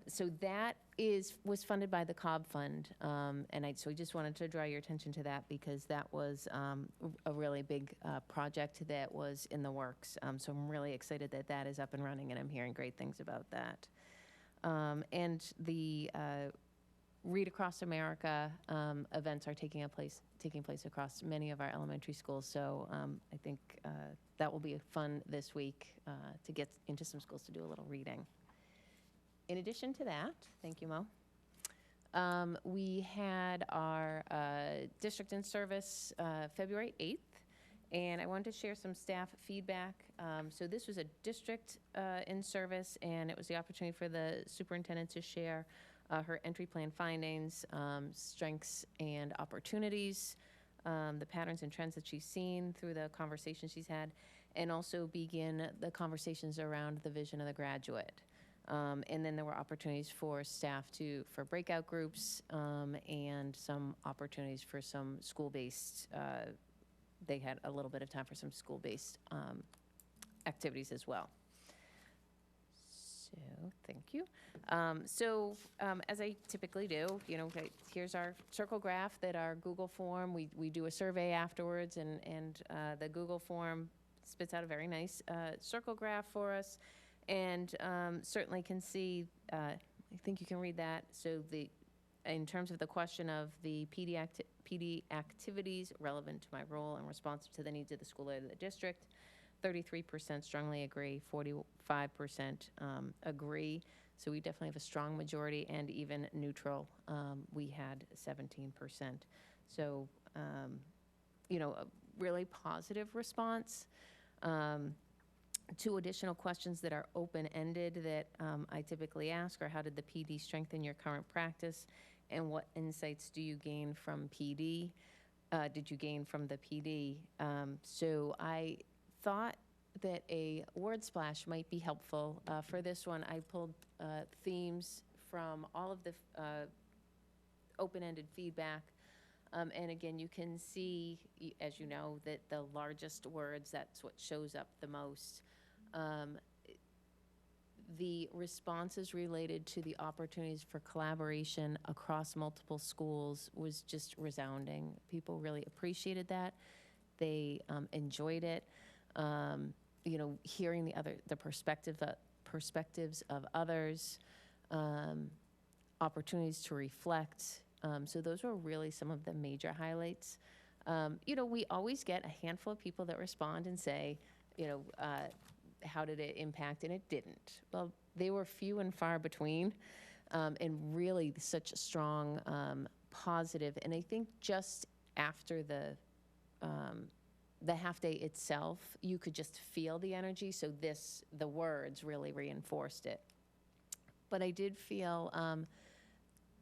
so that was funded by the Cobb Fund, and so I just wanted to draw your attention to that because that was a really big project that was in the works. So I'm really excited that that is up and running, and I'm hearing great things about that. And the Read Across America events are taking place across many of our elementary schools. So I think that will be fun this week to get into some schools to do a little reading. In addition to that, thank you, Mo, we had our District in Service February 8th, And I wanted to share some staff feedback. So this was a district in service, and it was the opportunity for the superintendent to share her entry plan findings, strengths and opportunities, the patterns and trends that she's seen through the conversations she's had, and also begin the conversations around the vision of the graduate. And then there were opportunities for staff for breakout groups, and some opportunities for some school-based, they had a little bit of time for some school-based activities as well. So, thank you. As I typically do, here's our circle graph that our Google form, we do a survey afterwards, and the Google form spits out a very nice circle graph for us. And certainly can see, I think you can read that. So in terms of the question of the PD activities relevant to my role and responsive to the needs of the school or the district, 33% strongly agree, 45% agree. So we definitely have a strong majority, and even neutral, we had 17%. So, a really positive response. Two additional questions that are open-ended that I typically ask are, how did the PD strengthen your current practice, and what insights do you gain from PD? Did you gain from the PD? So I thought that a word splash might be helpful. For this one, I pulled themes from all of the open-ended feedback. And again, you can see, as you know, that the largest words, that's what shows up the most. The responses related to the opportunities for collaboration across multiple schools was just resounding. People really appreciated that. They enjoyed it. Hearing the perspectives of others, opportunities to reflect. So those were really some of the major highlights. We always get a handful of people that respond and say, how did it impact? And it didn't. Well, they were few and far between, and really such a strong positive. And I think just after the half day itself, you could just feel the energy. So the words really reinforced it. But I did feel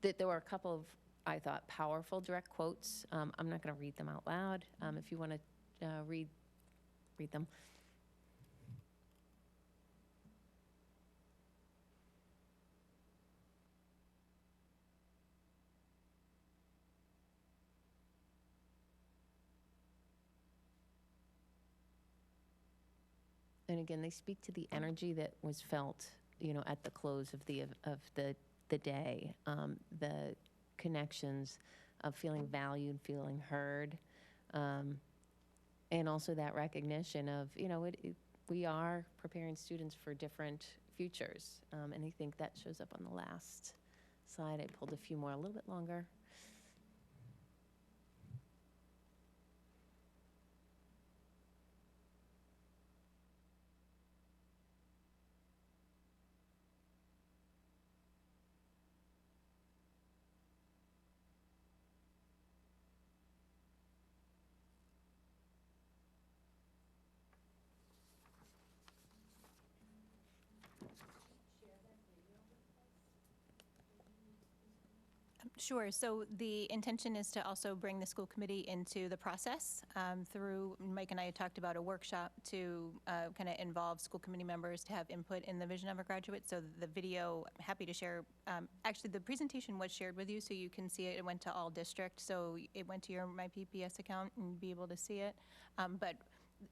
that there were a couple of, I thought, powerful direct quotes. I'm not going to read them out loud. If you want to read them. And again, they speak to the energy that was felt, at the close of the day, the connections of feeling valued, feeling heard, and also that recognition of, we are preparing students for different futures, and I think that shows up on the last slide. I pulled a few more, a little bit longer. Sure. So the intention is to also bring the school committee into the process through, Mike and I had talked about a workshop to kind of involve school committee members to have input in the vision of a graduate. So the video, I'm happy to share. Actually, the presentation was shared with you, so you can see it. It went to all districts, so it went to your My PPS account and be able to see it. But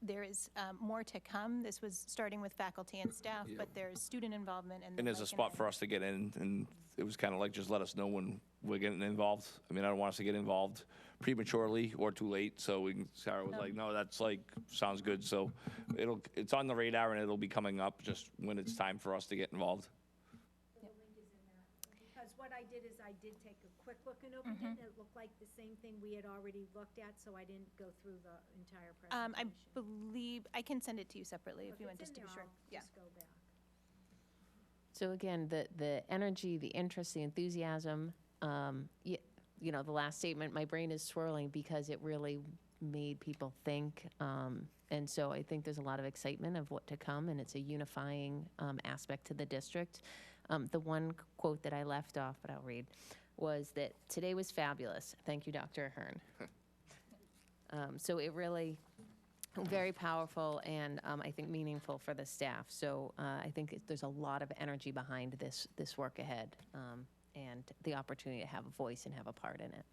there is more to come. This was starting with faculty and staff, but there's student involvement. And there's a spot for us to get in, and it was kind of like, just let us know when we're getting involved. I mean, I don't want us to get involved prematurely or too late. So Sarah was like, no, that's sounds good. So it's on the radar, and it'll be coming up just when it's time for us to get involved. The link is in there. Because what I did is I did take a quick look and opened it, and it looked like the same thing we had already looked at, so I didn't go through the entire presentation. I believe I can send it to you separately if you want, just to be sure. Just go back. So again, the energy, the interest, the enthusiasm, the last statement, my brain is swirling because it really made people think. And so I think there's a lot of excitement of what to come, and it's a unifying aspect to the district. The one quote that I left off, but I'll read, was that today was fabulous. Thank you, Dr. Ahern. So it really, very powerful and I think meaningful for the staff. So I think there's a lot of energy behind this work ahead, and the opportunity to have a voice and have a part in it.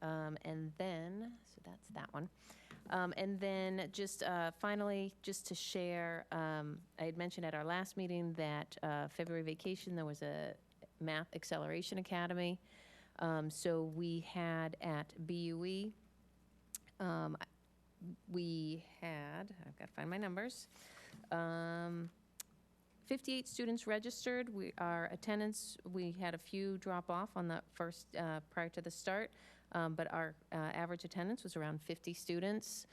And then, so that's that one. And then just finally, just to share, I had mentioned at our last meeting that February vacation, there was a Math Acceleration Academy. So we had at BUE, we had, I've got to find my numbers, 58 students registered. Our attendance, we had a few drop off on the first, prior to the start, but our average attendance was around 50 students.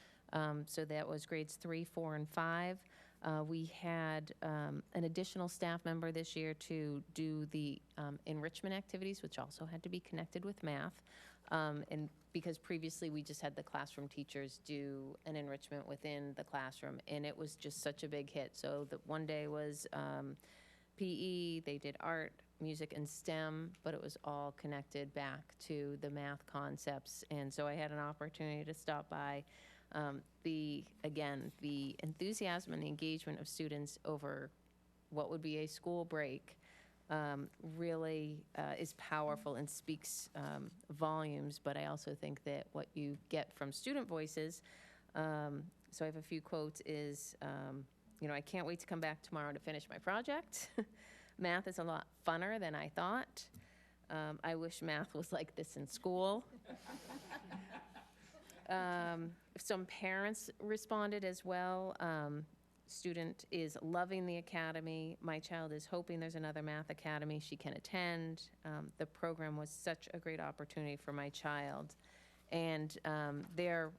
So that was grades 3, 4, and 5. We had an additional staff member this year to do the enrichment activities, which also had to be connected with math. And because previously we just had the classroom teachers do an enrichment within the classroom, and it was just such a big hit. So the one day was PE, they did art, music, and STEM, but it was all connected back to the math concepts. And so I had an opportunity to stop by. The enthusiasm and the engagement of students over what would be a school break really is powerful and speaks volumes, but I also think that what you get from student voices, so I have a few quotes, is, I can't wait to come back tomorrow to finish my project. Math is a lot funner than I thought. I wish math was like this in school. Some parents responded as well. Student is loving the academy. My child is hoping there's another math academy she can attend. The program was such a great opportunity for my child. And they're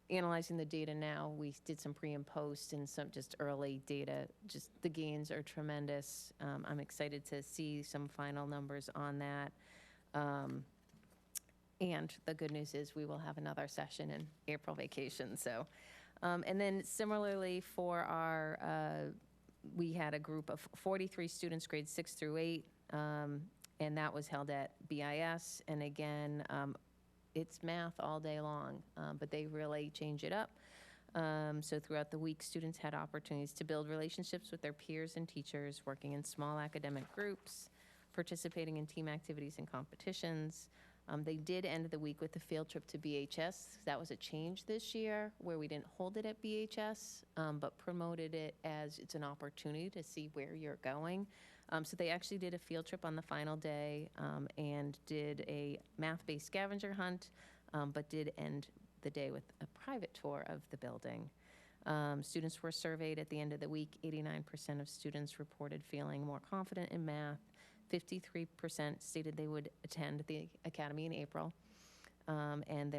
analyzing the data now. We did some pre and post and some just early data. Just the gains are tremendous. I'm excited to see some final numbers on that. And the good news is we will have another session in April vacation. So, and then similarly for our, we had a group of 43 students, grades 6 through 8, and that was held at BIS. And again, it's math all day long, but they really change it up. So throughout the week, students had opportunities to build relationships with their peers and teachers, working in small academic groups, participating in team activities and competitions. They did end the week with a field trip to BHS. That was a change this year, where we didn't hold it at BHS, but promoted it as it's an opportunity to see where you're going. So they actually did a field trip on the final day and did a math-based scavenger hunt, but did end the day with a private tour of the building. Students were surveyed at the end of the week. 89% of students reported feeling more confident in math. 53% stated they would attend the academy in April. And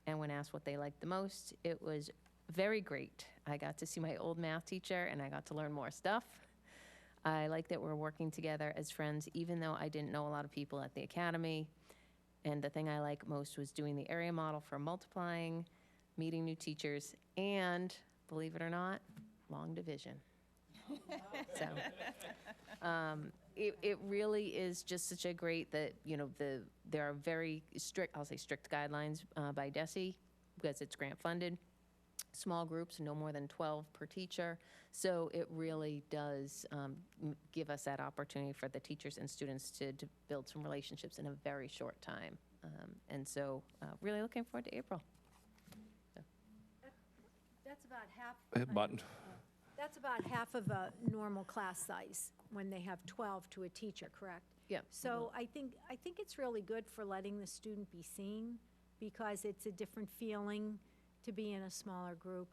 when asked what they liked the most, it was very great. I got to see my old math teacher and I got to learn more stuff. I like that we're working together as friends, even though I didn't know a lot of people at the academy. And the thing I like most was doing the area model for multiplying, meeting new teachers, and, believe it or not, long division. So, it really is just such a great that, there are very strict, I'll say strict guidelines by DESE, because it's grant funded. Small groups, no more than 12 per teacher. So it really does give us that opportunity for the teachers and students to build some relationships in a very short time. And so really looking forward to April. So. That's about half. Hit button. That's about half of a normal class size when they have 12 to a teacher, correct? Yeah. So I think it's really good for letting the student be seen, because it's a different feeling to be in a smaller group.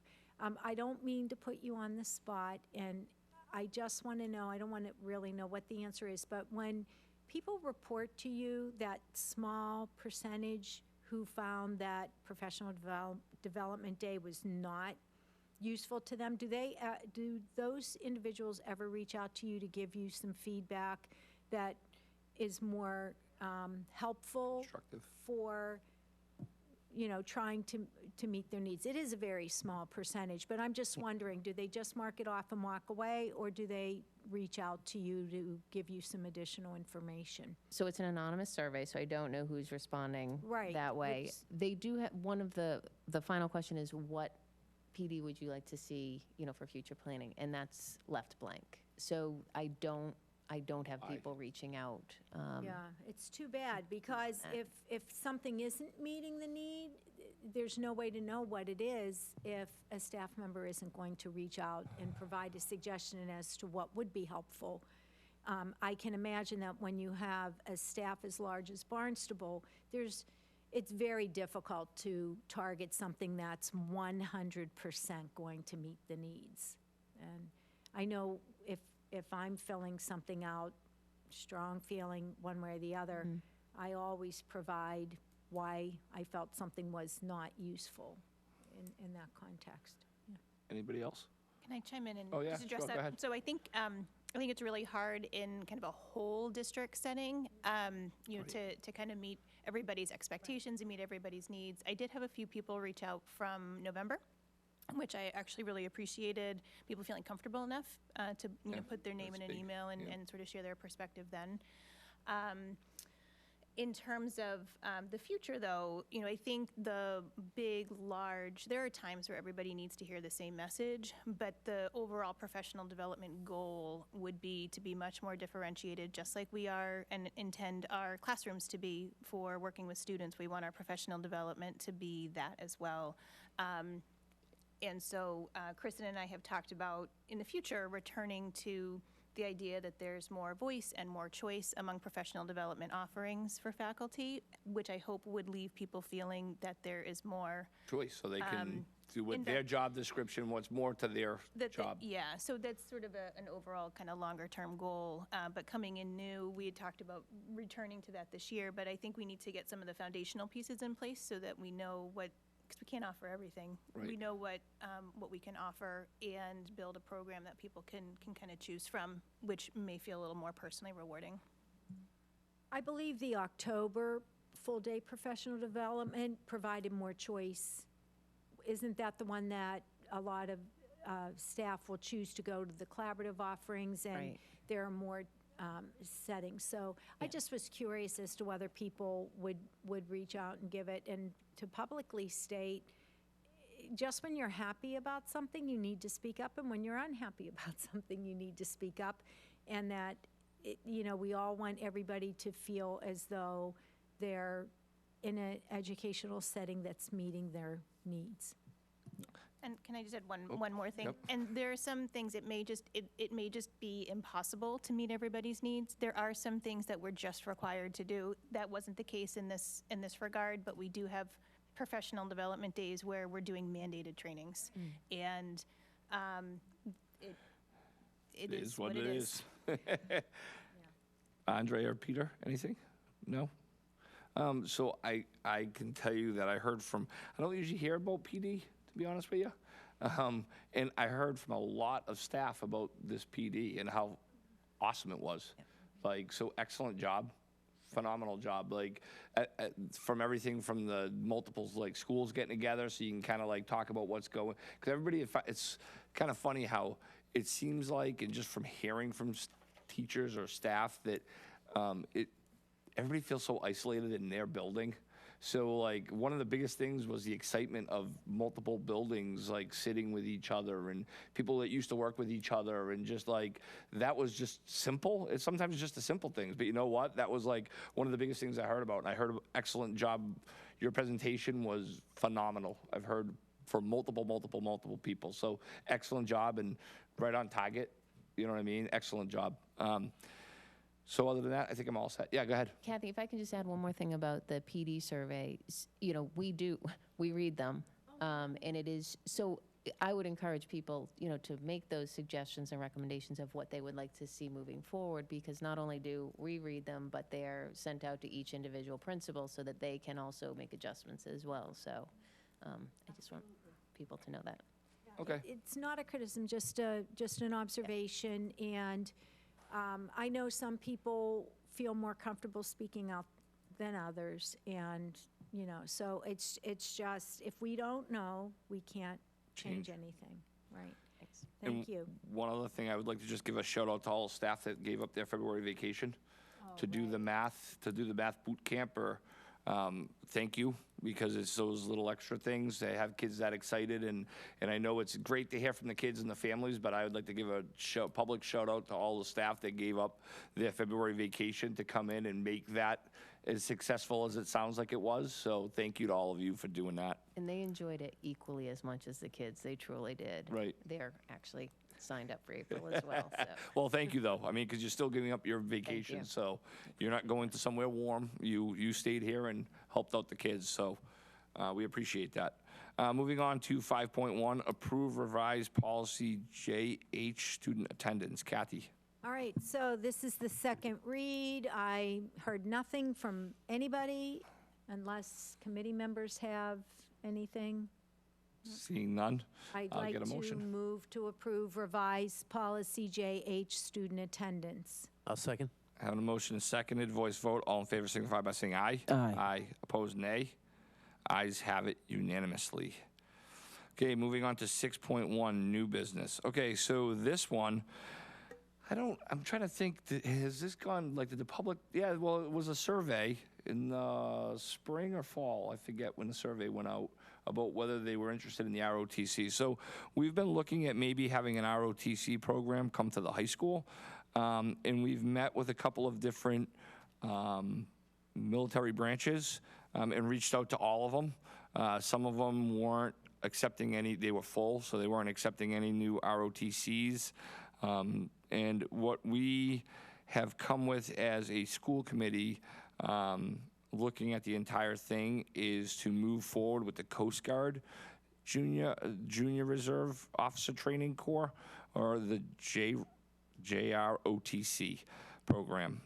I don't mean to put you on the spot, and I just want to know, I don't want to really know what the answer is, but when people report to you that small percentage who found that professional development day was not useful to them, do those individuals ever reach out to you to give you some feedback that is more helpful Constructive. for trying to meet their needs. It is a very small percentage, but I'm just wondering, do they just mark it off and walk away, or do they reach out to you to give you some additional information? So it's an anonymous survey, so I don't know who's responding Right, that way. which- They do have, one of the final question is, what PD would you like to see, for future planning? And that's left blank. So I don't have people reaching out. Yeah, it's too bad, because if something isn't meeting the need, there's no way to know what it is if a staff member isn't going to reach out and provide a suggestion as to what would be helpful. I can imagine that when you have a staff as large as Barnstable, it's very difficult to target something that's 100% going to meet the needs. And I know if I'm filling something out, strong feeling one way or the other, I always provide why I felt something was not useful in that context. Yeah. Anybody else? Can I chime in and Oh, yeah, just address sure, go that? ahead. So I think it's really hard in kind of a whole district setting, to kind of meet everybody's expectations and meet everybody's needs. I did have a few people reach out from November, which I actually really appreciated, people feeling comfortable enough to put their name in that's an big, email and, yeah. and sort of share their perspective then. In terms of the future, though, I think there are times where everybody needs to hear the same message, but the overall professional development goal would be to be much more differentiated, just like we are and intend our classrooms to be for working with students. We want our professional development to be that as well. And so Kristen and I have talked about, in the future, returning to the idea that there's more voice and more choice among professional development offerings for faculty, which I hope would leave people feeling that there is more. Choice, so they can do with their job description, what's more to their job. Yeah, so that's sort of an overall kind of longer-term goal. But coming in new, we had talked about returning to that this year, but I think we need to get some of the foundational pieces in place so that we know because we can't offer everything. Right. We know what we can offer and build a program that people can kind of choose from, which may feel a little more personally rewarding. I believe the October full-day professional development provided more choice. Isn't that the one that a lot of staff will choose to go to the collaborative offerings, and Right. there are more settings? So I just was curious as to whether people would reach out and give it, and to publicly state, just when you're happy about something, you need to speak up, and when you're unhappy about something, you need to speak up, and that we all want everybody to feel as though they're in an educational setting that's meeting their needs. And can I just add one more thing? Yep. And there are some things it may just be impossible to meet everybody's needs. There are some things that we're just required to do. That wasn't the case in this regard, but we do have professional development days where we're doing mandated trainings, and it is what it is. Andre or Peter, anything? No? So I can tell you that I heard from, I don't usually hear about PD, to be honest with you. And I heard from a lot of staff about this PD and how awesome it was. Like, so excellent job, phenomenal job. Like, from everything from the multiples, like schools getting together so you can kind of like talk about what's going, because everybody, it's kind of funny how it seems like, and just from hearing from teachers or staff, that everybody feels so isolated in their building. So like one of the biggest things was the excitement of multiple buildings like sitting with each other and people that used to work with each other, and just like that was just simple. It's sometimes just the simple things, but you know what? That was like one of the biggest things I heard about, and I heard excellent job. Your presentation was phenomenal. I've heard from multiple people. So excellent job and right on target. You know what I mean? Excellent job. So other than that, I think I'm all set. Yeah, go ahead. Kathy, if I can just add one more thing about the PD survey. We read them, and it is, so I would encourage people, to make those suggestions and recommendations of what they would like to see moving forward, because not only do we read them, but they're sent out to each individual principal so that they can also make adjustments as well. So I just want people to know that. Okay. It's not a criticism, just an observation, and I know some people feel more comfortable speaking out than others. And, so it's just, if we don't know, we can't change anything, right? Thank you. One other thing, I would like to just give a shout out to all the staff that gave up their February vacation Oh, to do the math, boot camp, or thank you, because it's those little extra things. They have kids that excited, and I know it's great to hear from the kids and the families, but I would like to give a public shout out to all the staff that gave up their February vacation to come in and make that as successful as it sounds like it was. So thank you to all of you for doing that. And they enjoyed it equally as much as the kids. They truly did. Right. They're actually signed up for April as well. So. Well, thank you, though. I mean, because you're still giving up your vacation, you. so you're not going to somewhere warm. You stayed here and helped out the kids, so we appreciate that. Moving on to 5.1, approve revised policy JH student attendance. Kathy. All right, so this is the second read. I heard nothing from anybody unless committee members have anything. Seeing none, I'd I'll like get a to motion. move to approve revised policy JH student attendance. I'll second. Having a motion and seconded, voice vote. All in favor signify by saying aye. Aye. Aye. Opposed, nay. Ayes have it unanimously. Okay, moving on to 6.1, new business. Okay, so this one, I'm trying to think, has this gone, like, did the public, yeah, well, it was a survey in the spring or fall, I forget when the survey went out, about whether they were interested in the ROTC. So we've been looking at maybe having an ROTC program come to the high school, and we've met with a couple of different military branches and reached out to all of them. Some of them weren't accepting any, they were full, so they weren't accepting any new ROTCs. And what we have come with as a school committee, looking at the entire thing, is to move forward with the Coast Guard Junior Reserve Officer Training Corps, or the JROTC program.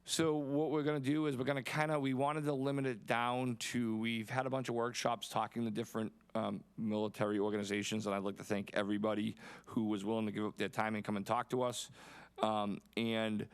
So what we're going to do is we're going to we wanted to limit it down to, we've had a bunch of workshops talking to different military organizations, and I'd like to thank everybody who was willing to give up their time and come and talk to us. And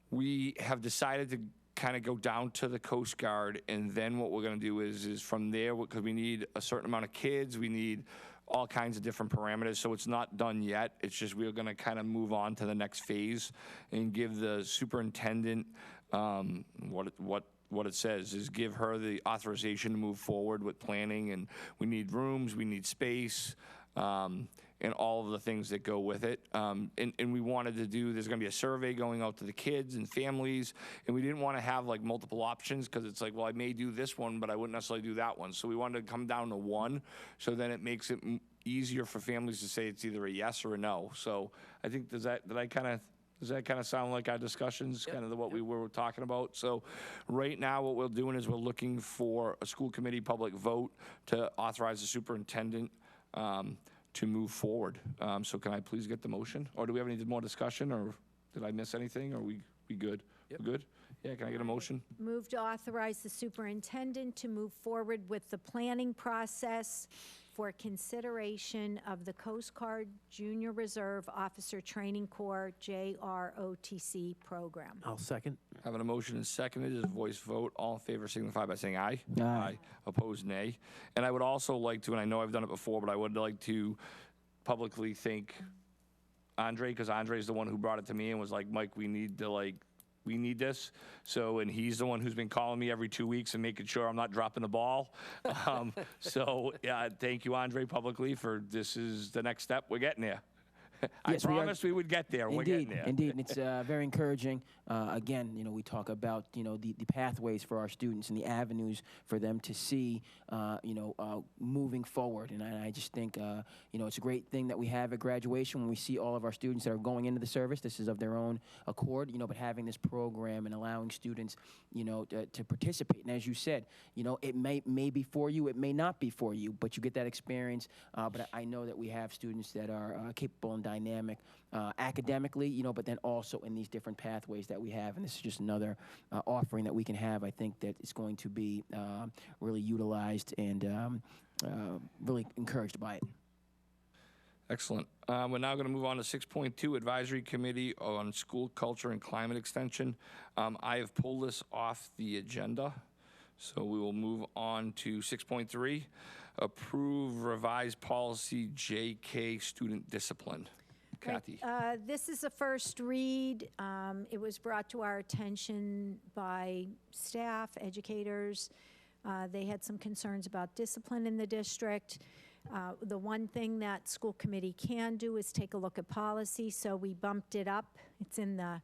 we have decided to kind of go down to the Coast Guard, and then what we're going to do is from there, because we need a certain amount of kids, we need all kinds of different parameters, so it's not done yet. It's just we're going to kind of move on to the next phase and give the superintendent what it says is give her the authorization to move forward with planning, and we need rooms, we need space, and all of the things that go with it. And we wanted to do, there's gonna be a survey going out to the kids and families, and we didn't wanna have like multiple options, because it's like, well, I may do this one, but I wouldn't necessarily do that one. So we wanted to come down to one, so then it makes it easier for families to say it's either a yes or a no. So I think, does that kind of sound like our discussions, kind of what we were talking about? So right now, what we're doing is we're looking for a school committee public vote to authorize the superintendent to move forward. So can I please get the motion? Or do we have any more discussion, or did I miss anything? Or are we good? Yep. We're good? Yeah, can I get a motion? Move to authorize the superintendent to move forward with the planning process for consideration of the Coast Guard Junior Reserve Officer Training Corps JROTC program. I'll second. Having a motion and seconded, is a voice vote. All in favor signify by saying aye. Aye. Opposed, nay. And I would also like to, and I know I've done it before, but I would like to publicly thank Andre, because Andre is the one who brought it to me and was like, Mike, we need this. So, and he's the one who's been calling me every 2 weeks and making sure I'm not dropping the ball. So, yeah, thank you, Andre, publicly, for this is the next step. We're getting there. Yes, I promised we would get there. We're getting there. Indeed, and it's very encouraging. Again, we talk about, the pathways for our students and the avenues for them to see, moving forward. And I just think, it's a great thing that we have at graduation when we see all of our students that are going into the service. This is of their own accord, but having this program and allowing students, to participate. And as you said, it may be for you, it may not be for you, but you get that experience. But I know that we have students that are capable and dynamic academically, but then also in these different pathways that we have. And this is just another offering that we can have, I think, that is going to be really utilized and really encouraged by it. Excellent. We're now going to move on to 6.2, Advisory Committee on School Culture and Climate Extension. I have pulled this off the agenda, so we will move on to 6.3, Approve Revised Policy JK Student Discipline. Kathy. This is a first read. It was brought to our attention by staff, educators. They had some concerns about discipline in the district. The one thing that school committee can do is take a look at policy, so we bumped it up. It's in the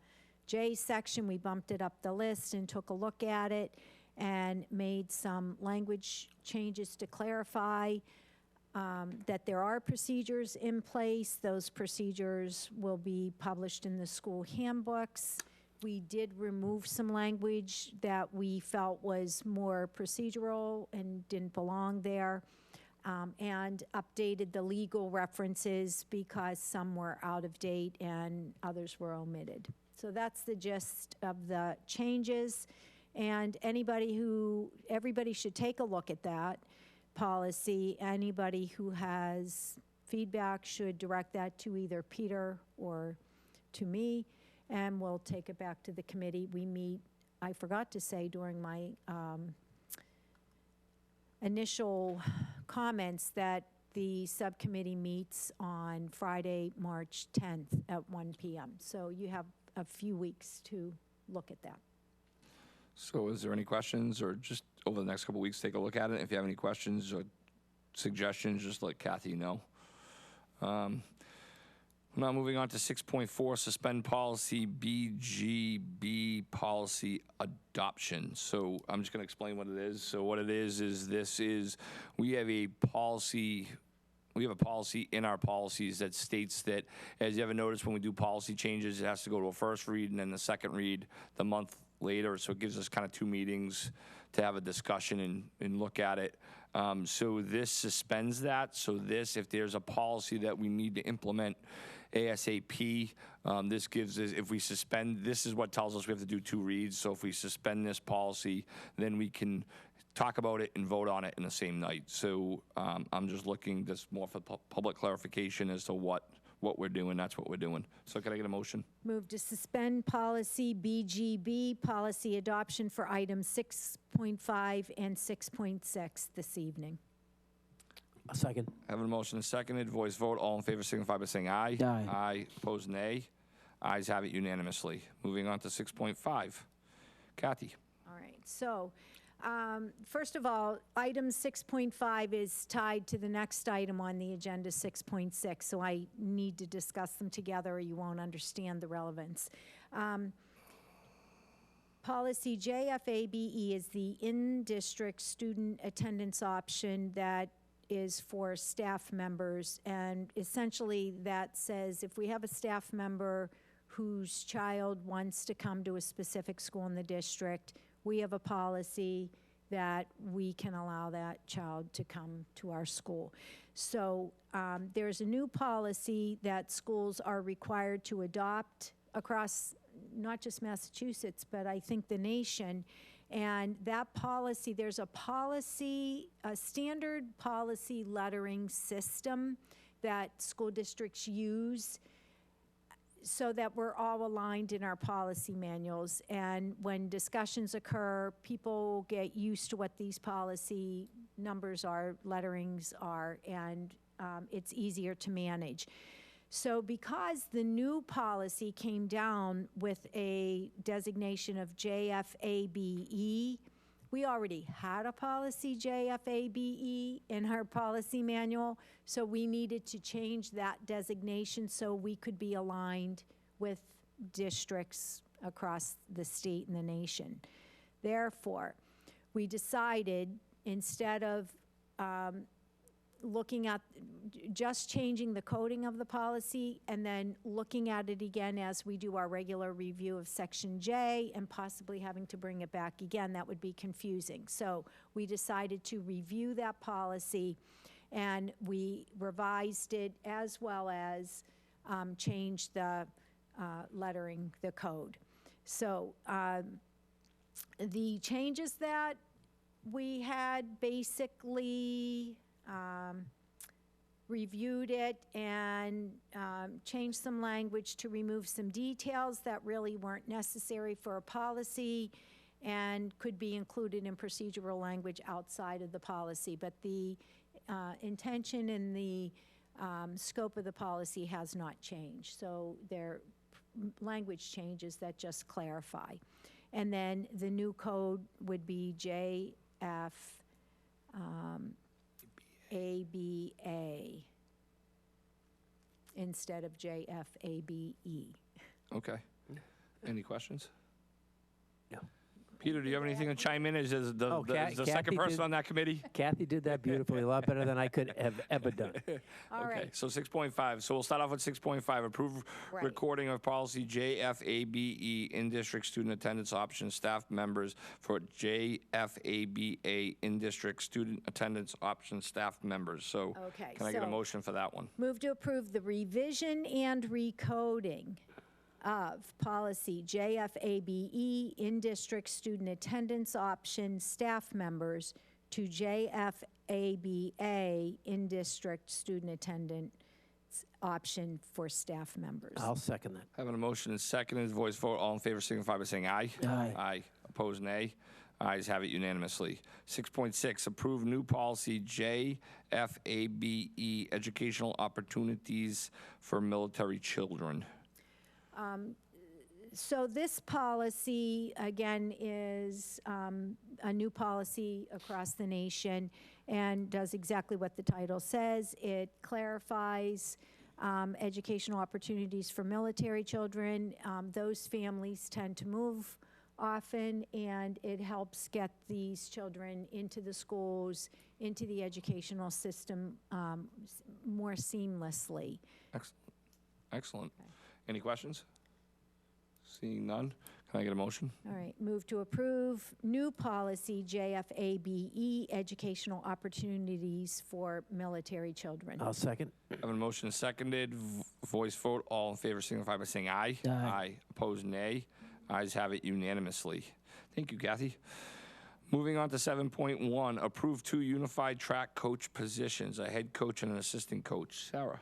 J section. We bumped it up the list and took a look at it and made some language changes to clarify that there are procedures in place. Those procedures will be published in the school handbooks. We did remove some language that we felt was more procedural and didn't belong there, and updated the legal references because some were out of date and others were omitted. So that's the gist of the changes. And everybody should take a look at that policy. Anybody who has feedback should direct that to either Peter or to me, and we'll take it back to the committee. We meet, I forgot to say during my initial comments, that the subcommittee meets on Friday, March 10th at 1 p.m. So you have a few weeks to look at that. So is there any questions, or just over the next couple of weeks, take a look at it? If you have any questions or suggestions, just let Kathy know. Now moving on to 6.4, suspend policy BGB policy adoption. So I'm just going to explain what it is. So what it is we have a policy. We have a policy in our policies that states that, as you ever notice, when we do policy changes, it has to go to a first read and then the second read the month later. So it gives us kind of 2 meetings to have a discussion and look at it. So this suspends that. So this, if there's a policy that we need to implement ASAP, this gives us, if we suspend, this is what tells us we have to do 2 reads. So if we suspend this policy, then we can talk about it and vote on it in the same night. So I'm just looking this more for public clarification as to what we're doing. That's what we're doing. So can I get a motion? Move to suspend policy BGB, policy adoption for items 6.5 and 6.6 this evening. A second. Having a motion and seconded, voice vote. All in favor signify by saying aye. Aye. Aye. Opposed, nay. Ayes have it unanimously. Moving on to 6.5. Kathy. All right. So first of all, item 6.5 is tied to the next item on the agenda, 6.6. So I need to discuss them together or you won't understand the relevance. Policy JFABE is the in-district student attendance option that is for staff members, and essentially that says if we have a staff member whose child wants to come to a specific school in the district, we have a policy that we can allow that child to come to our school. So there's a new policy that schools are required to adopt across not just Massachusetts, but I think the nation. And that policy, there's a standard policy lettering system that school districts use so that we're all aligned in our policy manuals. And when discussions occur, people get used to what these policy numbers are, letterings are, and it's easier to manage. So because the new policy came down with a designation of JFABE, we already had a policy JFABE in our policy manual, so we needed to change that designation so we could be aligned with districts across the state and the nation. Therefore, we decided, instead of looking at just changing the coding of the policy and then looking at it again as we do our regular review of Section J and possibly having to bring it back again, that would be confusing. So we decided to review that policy, and we revised it as well as changed the lettering, the code. So the changes that we had basically reviewed it and changed some language to remove some details that really weren't necessary for a policy and could be included in procedural language outside of the policy. But the intention and the scope of the policy has not changed. So there are language changes that just clarify. And then the new code would be JF ABA instead of JFABE. Okay. Any questions? No. Peter, do you have anything to chime in as the Kathy second person did- on that committee? Kathy did that beautifully, a lot better than I could have ever done. All Okay, right. so 6.5. So we'll start off with 6.5. Approve Right. recording of policy JFABE in-district student attendance option staff members for JFABA in-district student attendance option staff members. So Okay, can I get a so- motion for that one? Move to approve the revision and recoding of policy JFABE in-district student attendance option staff members to JFABA in-district student attendance option for staff members. I'll second that. Having a motion and seconded, voice vote, all in favor signify by saying aye. Aye. Aye. Opposed, nay. Ayes have it unanimously. 6.6, approve new policy JFABE, educational opportunities for military children. So this policy, again, is a new policy across the nation and does exactly what the title says. It clarifies educational opportunities for military children. Those families tend to move often, and it helps get these children into the schools, into the educational system more seamlessly. Excellent. Any questions? Seeing none, can I get a motion? All right, move to approve new policy JFABE, educational opportunities for military children. I'll second. Having a motion and seconded, voice vote, all in favor signify by saying aye. Aye. Opposed, nay. Ayes have it unanimously. Thank you, Kathy. Moving on to 7.1, approve 2 unified track coach positions, a head coach and an assistant coach. Sarah.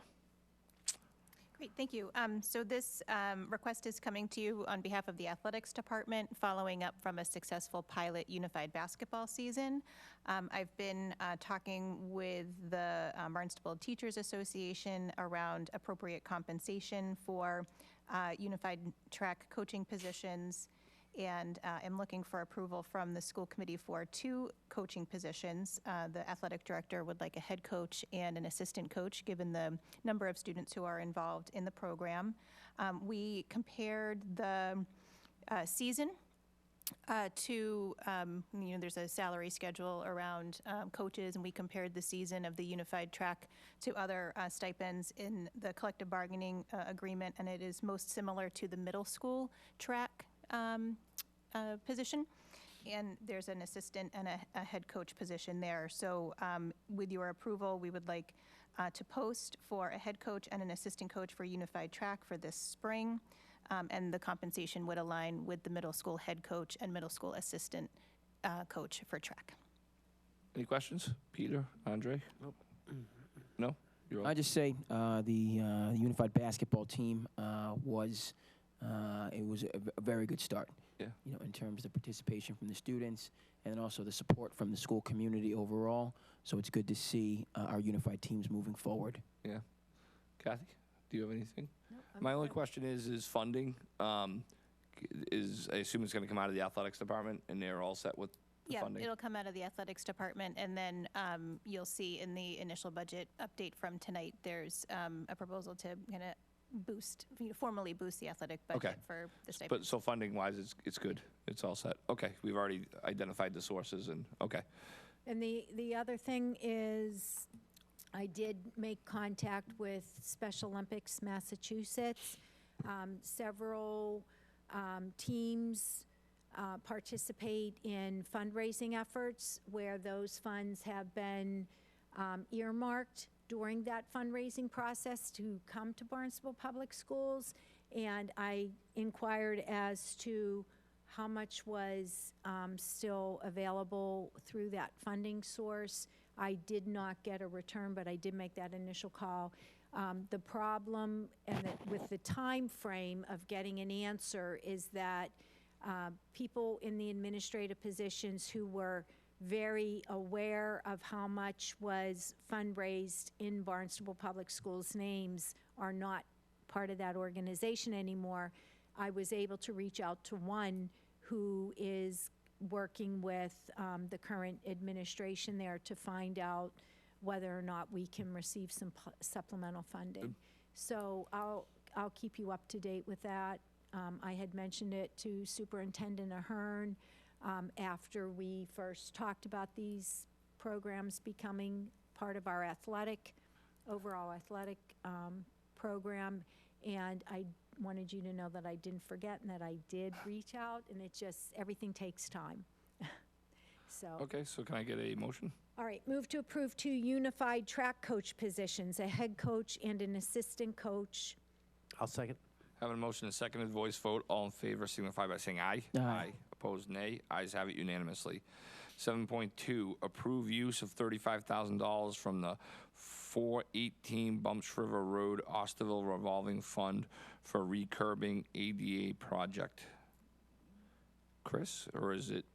Great, thank you. So this request is coming to you on behalf of the Athletics Department, following up from a successful pilot unified basketball season. I've been talking with the Barnstable Teachers Association around appropriate compensation for unified track coaching positions, and am looking for approval from the school committee for 2 coaching positions. The athletic director would like a head coach and an assistant coach, given the number of students who are involved in the program. We compared the season to, there's a salary schedule around coaches, and we compared the season of the unified track to other stipends in the collective bargaining agreement, and it is most similar to the middle school track position, and there's an assistant and a head coach position there. So with your approval, we would like to post for a head coach and an assistant coach for unified track for this spring, and the compensation would align with the middle school head coach and middle school assistant coach for track. Any questions? Peter, Andre? Nope. No? You're all I just say the unified basketball team was a very good start. Yeah. In terms of participation from the students and also the support from the school community overall. So it's good to see our unified teams moving forward. Yeah. Kathy, do you have anything? My only question is funding. I assume it's going to come out of the athletics department, and they're all set with the Yeah, funding? it'll come out of the athletics department, and then you'll see in the initial budget update from tonight, there's a proposal to kind of formally boost the athletic budget Okay. for the But stipends. so funding-wise, it's good. It's all set. Okay, we've already identified the sources, and okay. And the other thing is, I did make contact with Special Olympics Massachusetts. Several teams participate in fundraising efforts where those funds have been earmarked during that fundraising process to come to Barnstable Public Schools. And I inquired as to how much was still available through that funding source. I did not get a return, but I did make that initial call. The problem with the time frame of getting an answer is that people in the administrative positions who were very aware of how much was fundraised in Barnstable Public Schools' names are not part of that organization anymore. I was able to reach out to one who is working with the current administration there to find out whether or not we can receive some supplemental funding. So I'll keep you up to date with that. I had mentioned it to Superintendent Ahern after we first talked about these programs becoming part of our overall athletic program, and I wanted you to know that I didn't forget and that I did reach out, and everything takes time. So. Okay, so can I get a motion? All right, move to approve 2 unified track coach positions, a head coach and an assistant coach. I'll second. Having a motion and seconded, voice vote. All in favor signify by saying aye. Aye. Opposed, nay. Ayes have it unanimously. 7.2, approve use of $35,000 from the 418 Bumps River Road Osterville Revolving Fund for recurbing ADA project. Chris, or is it?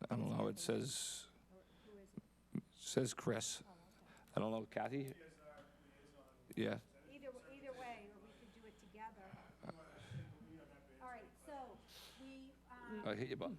I don't know. It says Chris. I don't know. Kathy? Yeah. Either way, or we could do it together. All right, so we, Hit your button.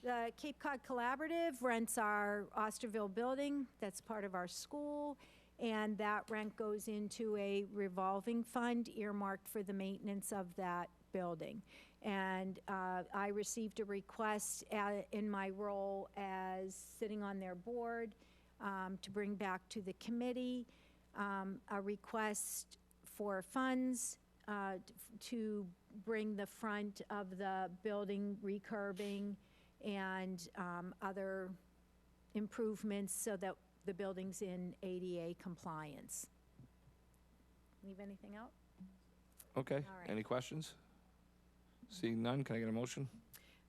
the Cape Cod Collaborative rents our Osterville building. That's part of our school. And that rent goes into a revolving fund earmarked for the maintenance of that building. And I received a request in my role as sitting on their board to bring back to the committee a request for funds to bring the front of the building recurbing and other improvements so that the building's in ADA compliance. Leave anything out? Okay. All right. Any questions? Seeing none, can I get a motion?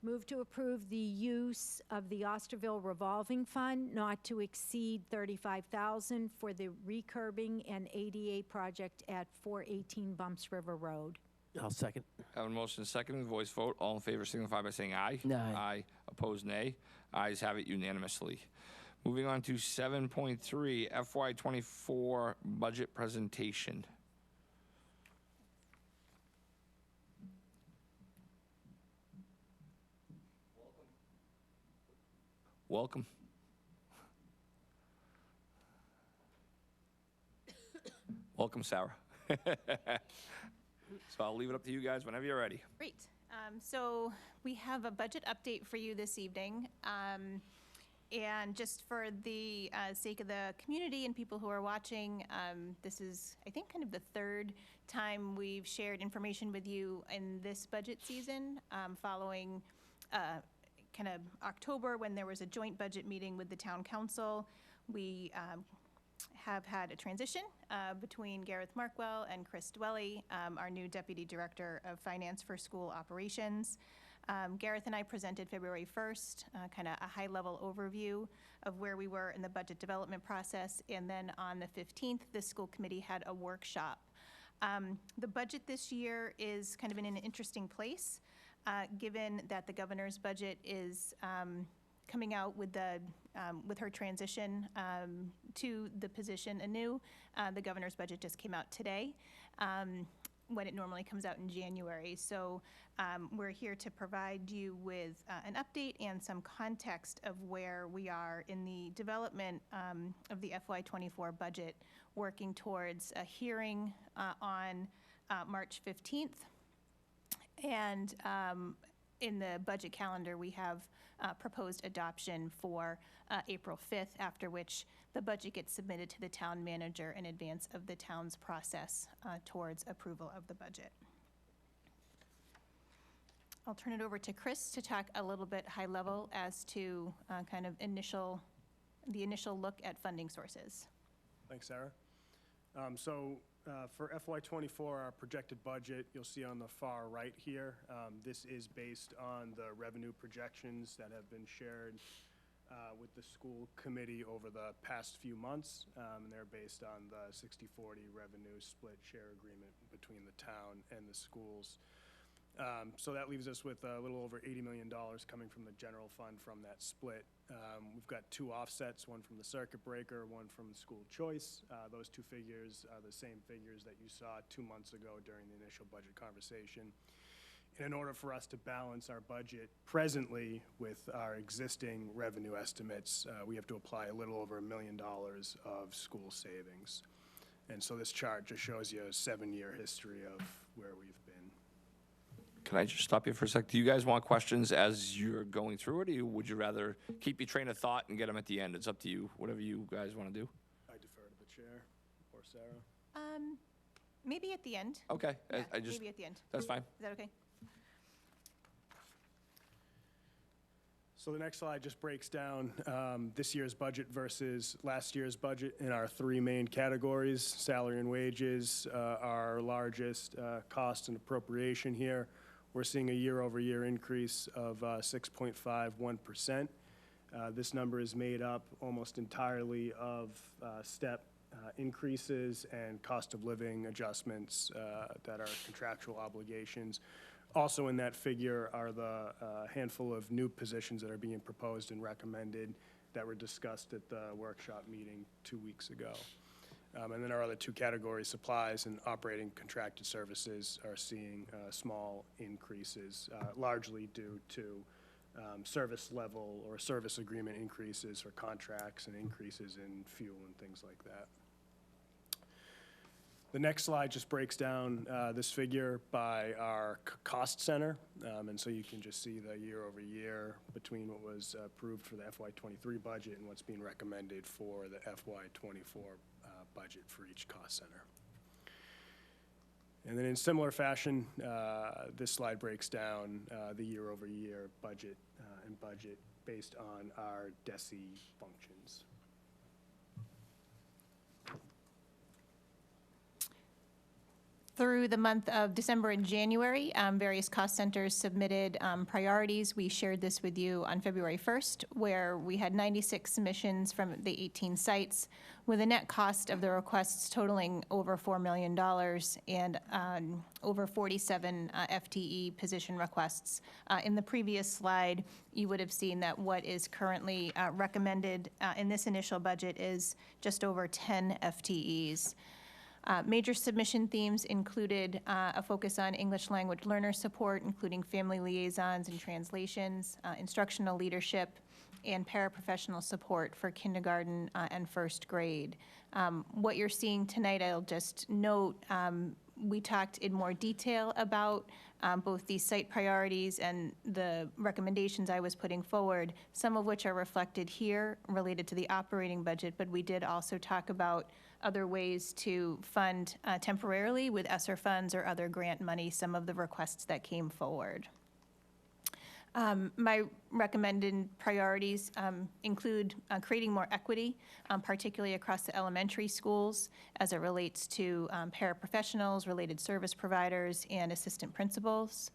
Move to approve the use of the Osterville revolving fund not to exceed $35,000 for the recurbing and ADA project at 418 Bumps River Road. I'll second. Having a motion and seconded, voice vote. All in favor signify by saying aye. Aye. Aye. Opposed, nay. Ayes have it unanimously. Moving on to 7.3, FY24 budget presentation. Welcome. Welcome, Sarah. So I'll leave it up to you guys whenever you're ready. Great. So we have a budget update for you this evening. And just for the sake of the community and people who are watching, this is, I think, kind of the third time we've shared information with you in this budget season, following kind of October when there was a joint budget meeting with the town council. We have had a transition between Gareth Markwell and Chris Dwelly, our new Deputy Director of Finance for School Operations. Gareth and I presented February 1st, kind of a high-level overview of where we were in the budget development process, and then on the 15th, the school committee had a workshop. The budget this year is kind of in an interesting place, given that the governor's budget is coming out with her transition to the position anew. The governor's budget just came out today, when it normally comes out in January. So we're here to provide you with an update and some context of where we are in the development of the FY24 budget, working towards a hearing on March 15th. And in the budget calendar, we have proposed adoption for April 5th, after which the budget gets submitted to the town manager in advance of the town's process towards approval of the budget. I'll turn it over to Chris to talk a little bit high level as to kind of the initial look at funding sources. Thanks, Sarah. So For FY24, our projected budget, you'll see on the far right here. This is based on the revenue projections that have been shared with the school committee over the past few months, and they're based on the 60-40 revenue split share agreement between the town and the schools. So that leaves us with a little over $80 million coming from the general fund from that split. We've got two offsets, one from the circuit breaker, one from the school choice. Those two figures are the same figures that you saw 2 months ago during the initial budget conversation. And in order for us to balance our budget presently with our existing revenue estimates, we have to apply a little over $1 million of school savings. And so this chart just shows you a 7-year history of where we've been. Can I just stop you for a sec? Do you guys want questions as you're going through it, or would you rather keep your train of thought and get them at the end? It's up to you, whatever you guys want to do. I defer to the chair or Sarah. Maybe at the end. Okay, Yeah, I just, maybe at the end. that's fine. Is that okay? So the next slide just breaks down this year's budget versus last year's budget in our 3 main categories. Salary and wages, our largest cost and appropriation here. We're seeing a year-over-year increase of 6.51%. This number is made up almost entirely of step increases and cost of living adjustments that are contractual obligations. Also in that figure are the handful of new positions that are being proposed and recommended that were discussed at the workshop meeting 2 weeks ago. And then our other 2 categories, supplies and operating contracted services, are seeing small increases, largely due to service level or service agreement increases for contracts and increases in fuel and things like that. The next slide just breaks down this figure by our cost center, and so you can just see the year over year between what was approved for the FY23 budget and what's being recommended for the FY24 budget for each cost center. And then in similar fashion, this slide breaks down the year over year budget and budget based on our DESI functions. Through the month of December and January, various cost centers submitted priorities. We shared this with you on February 1st, where we had 96 submissions from the 18 sites, with a net cost of the requests totaling over $4 million and over 47 FTE position requests. In the previous slide, you would have seen that what is currently recommended in this initial budget is just over 10 FTEs. Major submission themes included a focus on English language learner support, including family liaisons and translations, instructional leadership, and paraprofessional support for kindergarten and first grade. What you're seeing tonight, I'll just note, we talked in more detail about both these site priorities and the recommendations I was putting forward, some of which are reflected here related to the operating budget, but we did also talk about other ways to fund temporarily with ESSER funds or other grant money some of the requests that came forward. My recommended priorities include creating more equity, particularly across the elementary schools as it relates to paraprofessionals, related service providers, and assistant principals.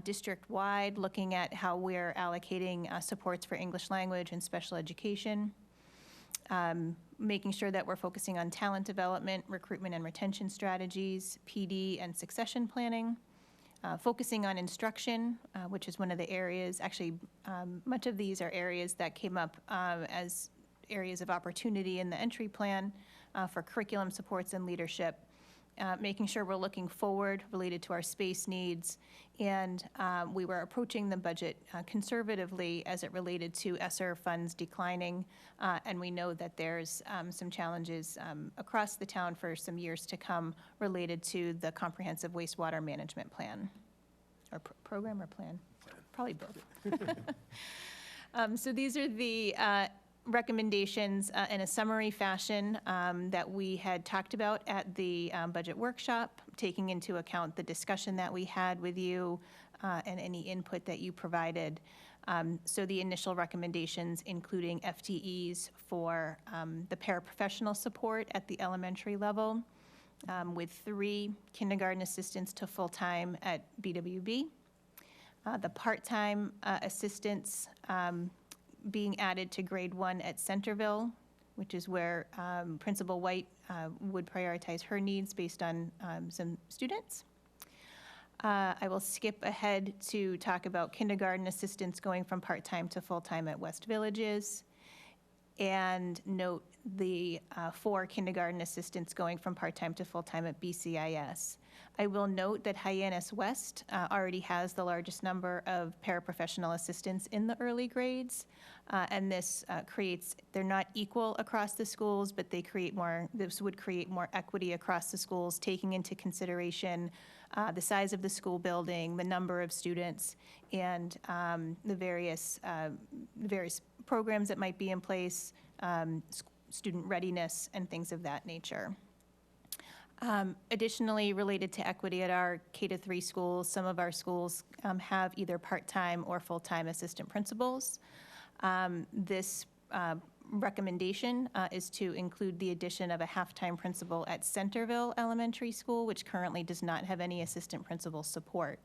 District-wide, looking at how we're allocating supports for English language and special education. Making sure that we're focusing on talent development, recruitment and retention strategies, PD and succession planning. Focusing on instruction, which is one of the areas, actually, much of these are areas that came up as areas of opportunity in the entry plan for curriculum supports and leadership. Making sure we're looking forward related to our space needs, and we were approaching the budget conservatively as it related to ESSER funds declining, and we know that there's some challenges across the town for some years to come related to the comprehensive wastewater management plan, or program or plan? Probably both. So these are the recommendations in a summary fashion that we had talked about at the budget workshop, taking into account the discussion that we had with you and any input that you provided. So the initial recommendations, including FTEs for the paraprofessional support at the elementary level, with 3 kindergarten assistants to full-time at BWB. The part-time assistants being added to grade 1 at Centerville, which is where Principal White would prioritize her needs based on some students. I will skip ahead to talk about kindergarten assistants going from part-time to full-time at West Villages, and note the 4 kindergarten assistants going from part-time to full-time at BCIS. I will note that Hyannis West already has the largest number of paraprofessional assistants in the early grades, and this creates, they're not equal across the schools, but they create more, this would create more equity across the schools, taking into consideration the size of the school building, the number of students, and the various programs that might be in place, student readiness, and things of that nature. Additionally, related to equity at our K-3 schools, some of our schools have either part-time or full-time assistant principals. This recommendation is to include the addition of a half-time principal at Centerville Elementary School, which currently does not have any assistant principal support.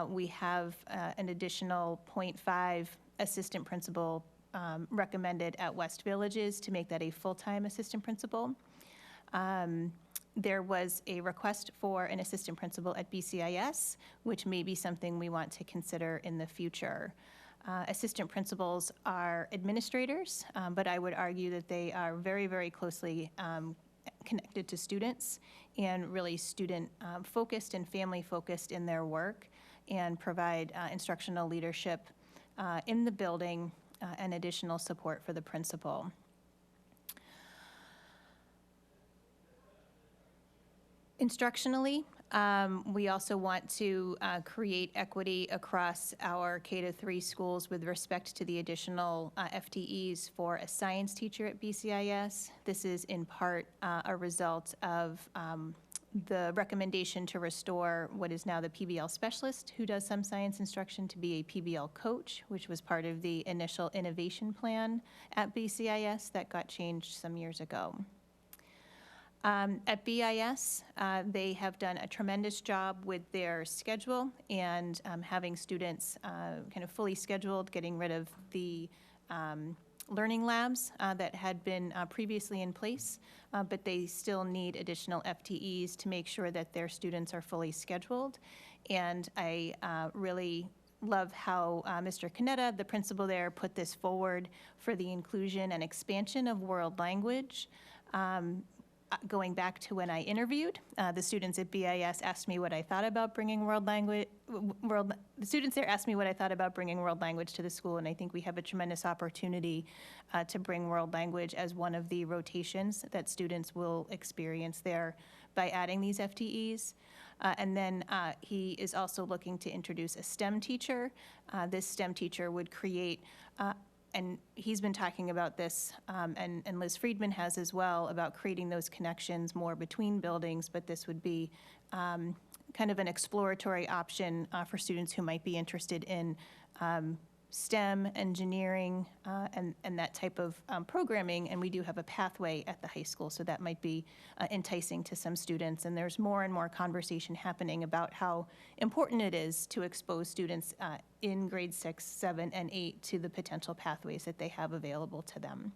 We have an additional 0.5 assistant principal recommended at West Villages to make that a full-time assistant principal. There was a request for an assistant principal at BCIS, which may be something we want to consider in the future. Assistant principals are administrators, but I would argue that they are very, very closely connected to students and really student-focused and family-focused in their work, and provide instructional leadership in the building and additional support for the principal. Instructionally, we also want to create equity across our K-3 schools with respect to the additional FTEs for a science teacher at BCIS. This is in part a result of the recommendation to restore what is now the PBL specialist who does some science instruction to be a PBL coach, which was part of the initial innovation plan at BCIS that got changed some years ago. At BIS, they have done a tremendous job with their schedule and having students kind of fully scheduled, getting rid of the learning labs that had been previously in place, but they still need additional FTEs to make sure that their students are fully scheduled. And I really love how Mr. Canetta, the principal there, put this forward for the inclusion and expansion of world language. Going back to when I interviewed, the students at BIS asked me what I thought about bringing world language. The students there asked me what I thought about bringing world language to the school, and I think we have a tremendous opportunity to bring world language as one of the rotations that students will experience there by adding these FTEs. And then he is also looking to introduce a STEM teacher. This STEM teacher would create and he's been talking about this, and Liz Friedman has as well, about creating those connections more between buildings, but this would be kind of an exploratory option for students who might be interested in STEM, engineering, and that type of programming, and we do have a pathway at the high school, so that might be enticing to some students, and there's more and more conversation happening about how important it is to expose students in grade 6, 7, and 8 to the potential pathways that they have available to them.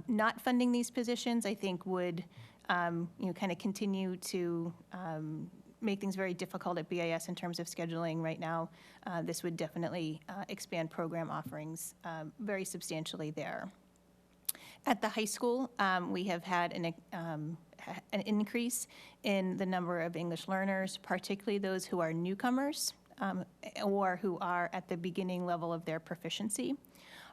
Not funding these positions, I think, would kind of continue to make things very difficult at BIS in terms of scheduling right now. This would definitely expand program offerings very substantially there. At the high school, we have had an increase in the number of English learners, particularly those who are newcomers or who are at the beginning level of their proficiency,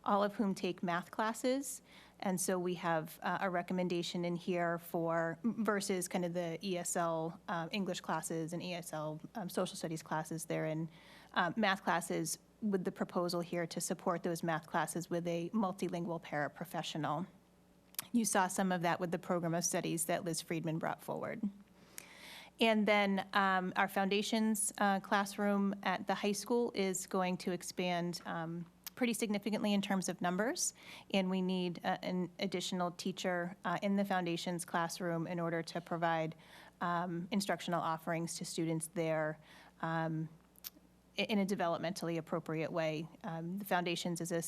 all of whom take math classes. And so we have a recommendation in here for, versus kind of the ESL English classes and ESL social studies classes, they're in math classes, with the proposal here to support those math classes with a multilingual paraprofessional. You saw some of that with the program of studies that Liz Friedman brought forward. And then our foundations classroom at the high school is going to expand pretty significantly in terms of numbers, and we need an additional teacher in the Foundations classroom in order to provide instructional offerings to students there in a developmentally appropriate way. The Foundations is a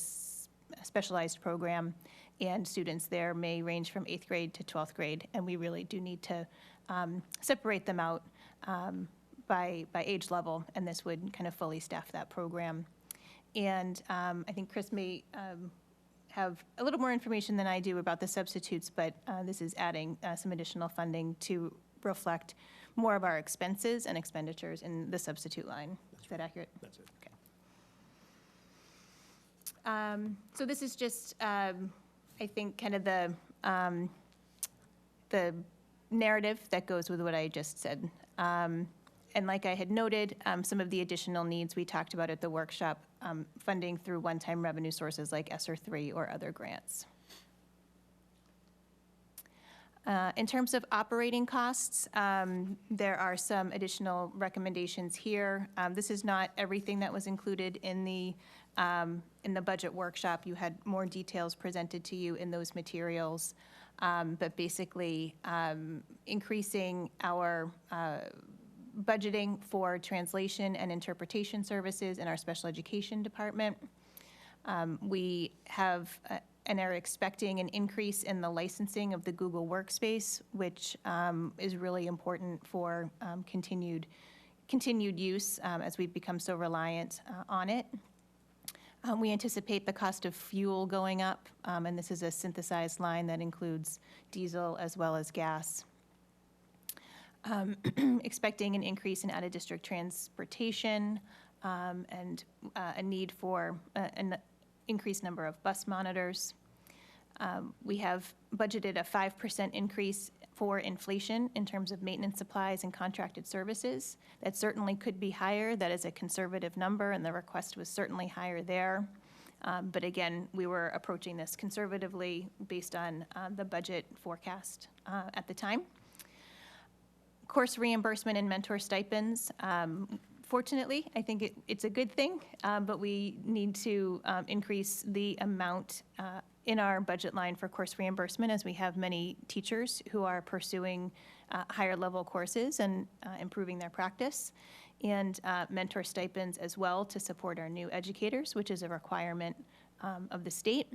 specialized program, and students there may range from 8th grade to 12th grade, and we really do need to separate them out by age level, and this would kind of fully staff that program. And I think Chris may have a little more information than I do about the substitutes, but this is adding some additional funding to reflect more of our expenses and expenditures in the substitute line. Is that accurate? That's it. Okay. So this is just, I think, kind of the narrative that goes with what I just said. And like I had noted, some of the additional needs we talked about at the workshop, funding through one-time revenue sources like ESSER 3 or other grants. In terms of operating costs, there are some additional recommendations here. This is not everything that was included in the budget workshop. You had more details presented to you in those materials, but basically increasing our budgeting for translation and interpretation services in our special education department. We have and are expecting an increase in the licensing of the Google Workspace, which is really important for continued use as we've become so reliant on it. We anticipate the cost of fuel going up, and this is a synthesized line that includes diesel as well as gas. Expecting an increase in out-of-district transportation and a need for an increased number of bus monitors. We have budgeted a 5% increase for inflation in terms of maintenance supplies and contracted services. That certainly could be higher. That is a conservative number, and the request was certainly higher there. But again, we were approaching this conservatively based on the budget forecast at the time. Course reimbursement and mentor stipends. Fortunately, I think it's a good thing, but we need to increase the amount in our budget line for course reimbursement, as we have many teachers who are pursuing higher level courses and improving their practice, and mentor stipends as well to support our new educators, which is a requirement of the state.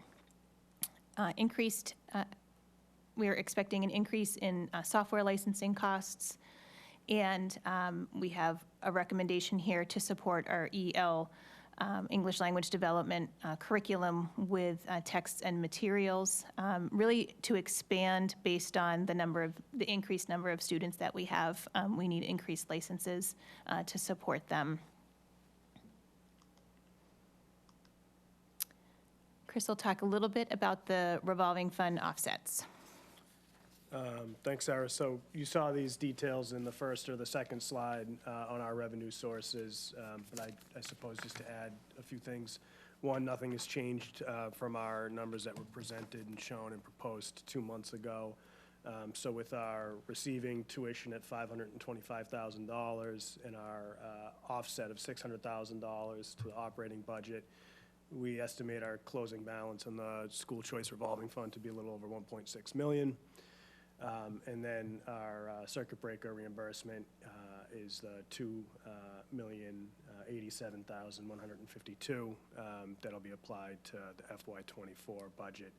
We are expecting an increase in software licensing costs, and we have a recommendation here to support our EL, English Language Development curriculum with texts and materials, really to expand based on the increased number of students that we have. We need increased licenses to support them. Chris will talk a little bit about the revolving fund offsets. Thanks, Sarah. So you saw these details in the first or the second slide on our revenue sources, but I suppose just to add a few things. One, nothing has changed from our numbers that were presented and shown and proposed 2 months ago. So with our receiving tuition at $525,000 and our offset of $600,000 to the operating budget, we estimate our closing balance in the school choice revolving fund to be a little over $1.6 million. And then our circuit breaker reimbursement is the $2,087,152 that'll be applied to the FY24 budget.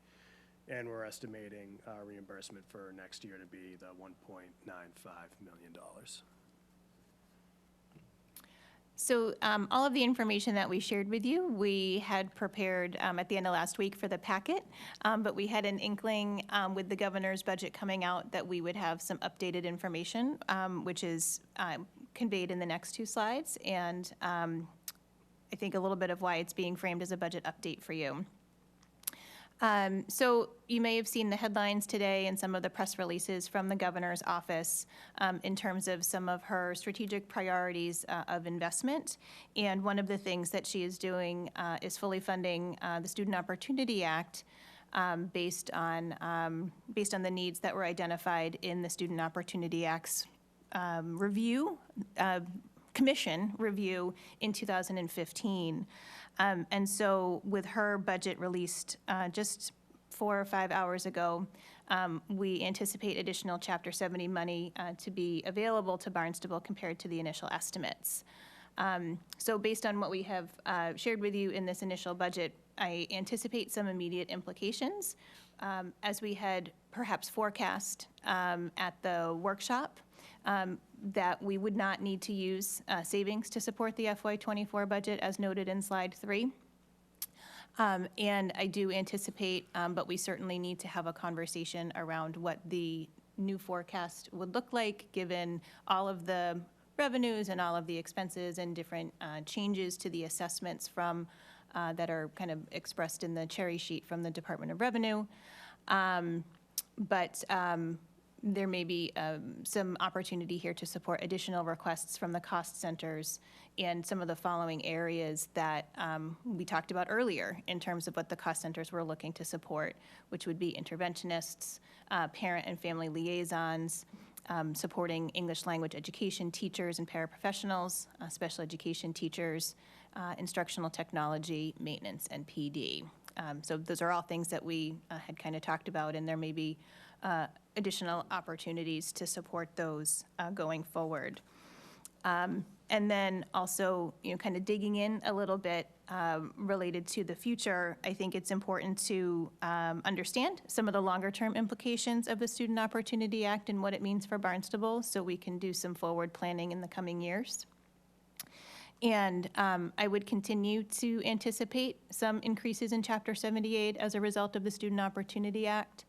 And we're estimating our reimbursement for next year to be the $1.95 million. So all of the information that we shared with you, we had prepared at the end of last week for the packet, but we had an inkling with the governor's budget coming out that we would have some updated information, which is conveyed in the next 2 slides, and I think a little bit of why it's being framed as a budget update for you. So you may have seen the headlines today and some of the press releases from the governor's office in terms of some of her strategic priorities of investment. And one of the things that she is doing is fully funding the Student Opportunity Act based on the needs that were identified in the Student Opportunity Act's commission review in 2015. And so with her budget released just 4 or 5 hours ago, we anticipate additional Chapter 70 money to be available to Barnstable compared to the initial estimates. So based on what we have shared with you in this initial budget, I anticipate some immediate implications as we had perhaps forecast at the workshop, that we would not need to use savings to support the FY24 budget as noted in slide 3. And I do anticipate, but we certainly need to have a conversation around what the new forecast would look like given all of the revenues and all of the expenses and different changes to the assessments from that are kind of expressed in the cherry sheet from the Department of Revenue. But there may be some opportunity here to support additional requests from the cost centers and some of the following areas that we talked about earlier in terms of what the cost centers were looking to support, which would be interventionists, parent and family liaisons, supporting English language education teachers and paraprofessionals, special education teachers, instructional technology, maintenance, and PD. So those are all things that we had kind of talked about, and there may be additional opportunities to support those going forward. And then also, kind of digging in a little bit related to the future, I think it's important to understand some of the longer-term implications of the Student Opportunity Act and what it means for Barnstable, so we can do some forward planning in the coming years. And I would continue to anticipate some increases in Chapter 78 as a result of the Student Opportunity Act.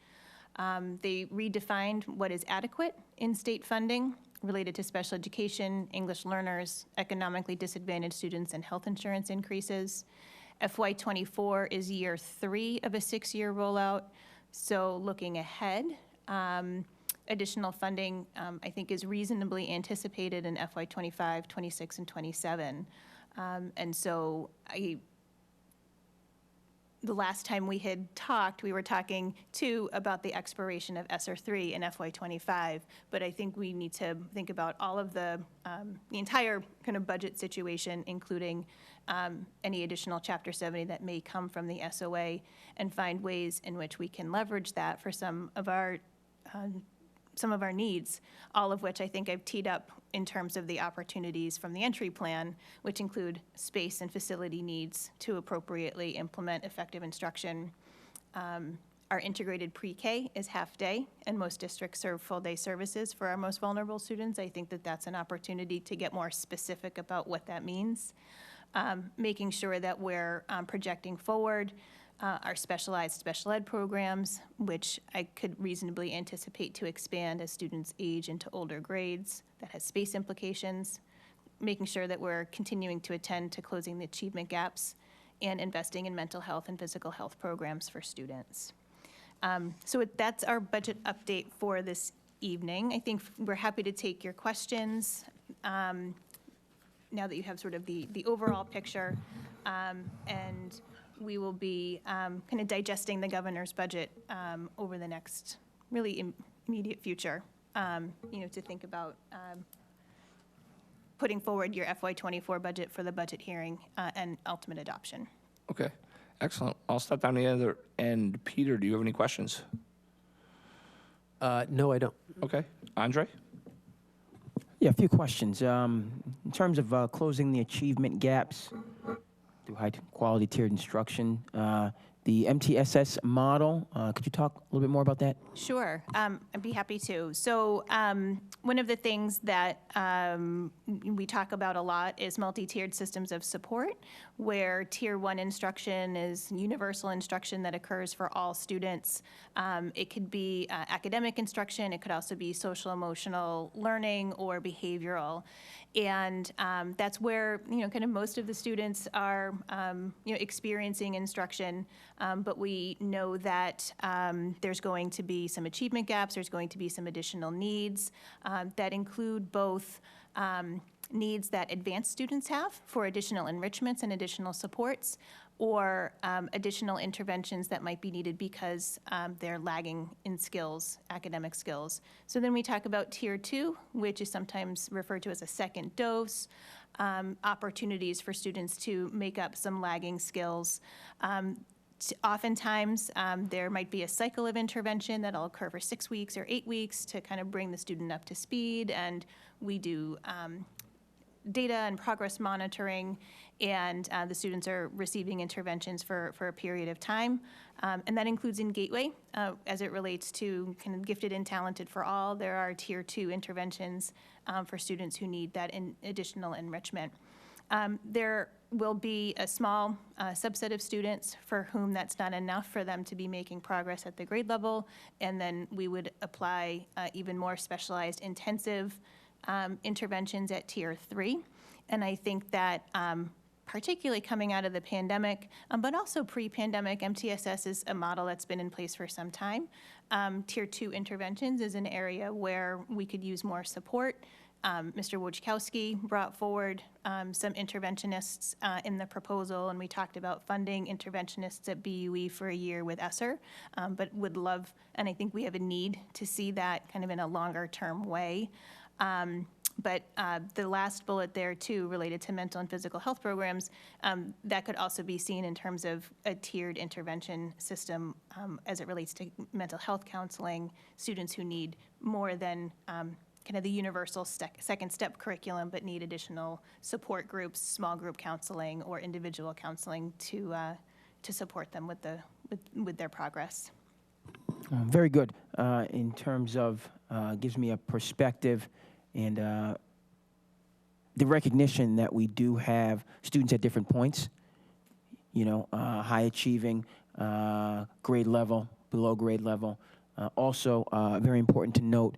They redefined what is adequate in state funding related to special education, English learners, economically disadvantaged students, and health insurance increases. FY24 is year 3 of a 6-year rollout. So looking ahead, additional funding, I think, is reasonably anticipated in FY25, 26, and 27. And so the last time we had talked, we were talking too about the expiration of ESSER 3 in FY25, but I think we need to think about all of the entire kind of budget situation, including any additional Chapter 70 that may come from the SOA, and find ways in which we can leverage that for some of our needs, all of which I think I've teed up in terms of the opportunities from the entry plan, which include space and facility needs to appropriately implement effective instruction. Our integrated pre-K is half-day, and most districts serve full-day services for our most vulnerable students. I think that that's an opportunity to get more specific about what that means. Making sure that we're projecting forward our specialized special ed programs, which I could reasonably anticipate to expand as students age into older grades. That has space implications. Making sure that we're continuing to attend to closing the achievement gaps and investing in mental health and physical health programs for students. So that's our budget update for this evening. I think we're happy to take your questions now that you have sort of the overall picture, and we will be kind of digesting the governor's budget over the next really immediate future, to think about putting forward your FY24 budget for the budget hearing and ultimate adoption. Okay, excellent. I'll step down the other end. Peter, do you have any questions? No, I don't. Okay, Andre? Yeah, a few questions. In terms of closing the achievement gaps through high-quality tiered instruction, the MTSS model, could you talk a little bit more about that? Sure, I'd be happy to. So one of the things that we talk about a lot is multi-tiered systems of support, where Tier 1 instruction is universal instruction that occurs for all students. It could be academic instruction, it could also be social-emotional learning or behavioral. And that's where, kind of most of the students are, experiencing instruction. But we know that there's going to be some achievement gaps, there's going to be some additional needs that include both needs that advanced students have for additional enrichments and additional supports, or additional interventions that might be needed because they're lagging in skills, academic skills. So then we talk about Tier 2, which is sometimes referred to as a second dose. opportunities for students to make up some lagging skills. Oftentimes, there might be a cycle of intervention that'll occur for 6 weeks or 8 weeks to kind of bring the student up to speed, and we do data and progress monitoring, and the students are receiving interventions for a period of time. And that includes in Gateway, as it relates to kind of gifted and talented for all. There are Tier 2 interventions for students who need that additional enrichment. There will be a small subset of students for whom that's not enough for them to be making progress at the grade level, and then we would apply even more specialized intensive interventions at Tier 3. And I think that particularly coming out of the pandemic, but also pre-pandemic, MTSS is a model that's been in place for some time. Tier 2 interventions is an area where we could use more support. Mr. Wojciechowski brought forward some interventionists in the proposal, and we talked about funding interventionists at BUE for a year with ESSER, but would love, and I think we have a need to see that kind of in a longer-term way. But the last bullet there, too, related to mental and physical health programs, that could also be seen in terms of a tiered intervention system as it relates to mental health counseling, students who need more than kind of the universal second step curriculum, but need additional support groups, small group counseling, or individual counseling to support them with their progress. Very good. In terms of, gives me a perspective and the recognition that we do have students at different points, you know, high achieving, grade level, below grade level. Also, very important to note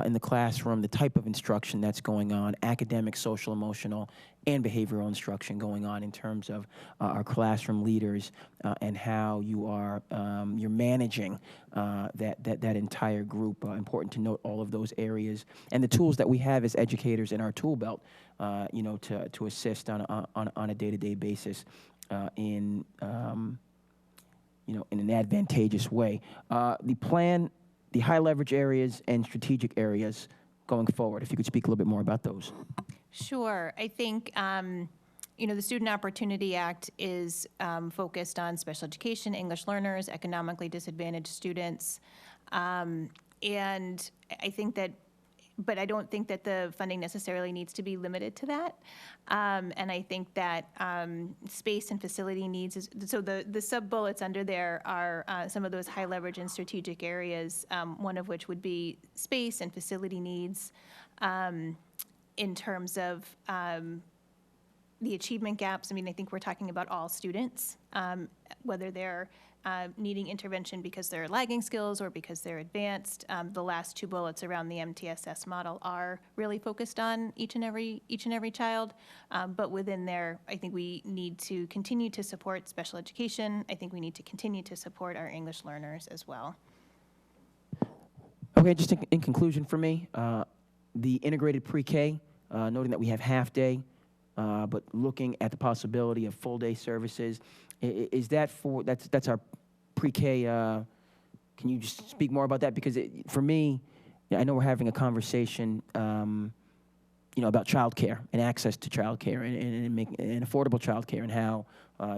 in the classroom, the type of instruction that's going on, academic, social, emotional, and behavioral instruction going on in terms of our classroom leaders and how you are you're managing that entire group. Important to note all of those areas and the tools that we have as educators in our tool belt, you know, to assist on a day-to-day basis in you know, in an advantageous way. The plan, the high leverage areas and strategic areas going forward, if you could speak a little bit more about those. Sure. I think, you know, the Student Opportunity Act is focused on special education, English learners, economically disadvantaged students. And I think that, but I don't think that the funding necessarily needs to be limited to that. And I think that space and facility needs, so the sub-bullets under there are some of those high leverage and strategic areas, one of which would be space and facility needs in terms of the achievement gaps. I mean, I think we're talking about all students, whether they're needing intervention because they're lagging skills or because they're advanced. The last two bullets around the MTSS model are really focused on each and every child. But within there, I think we need to continue to support special education. I think we need to continue to support our English learners as well. Okay, just in conclusion for me, the integrated pre-K, noting that we have half-day, but looking at the possibility of full-day services. Is that for, that's our pre-K, can you just speak more about that? Because for me, I know we're having a conversation, you know, about childcare and access to childcare and affordable childcare and how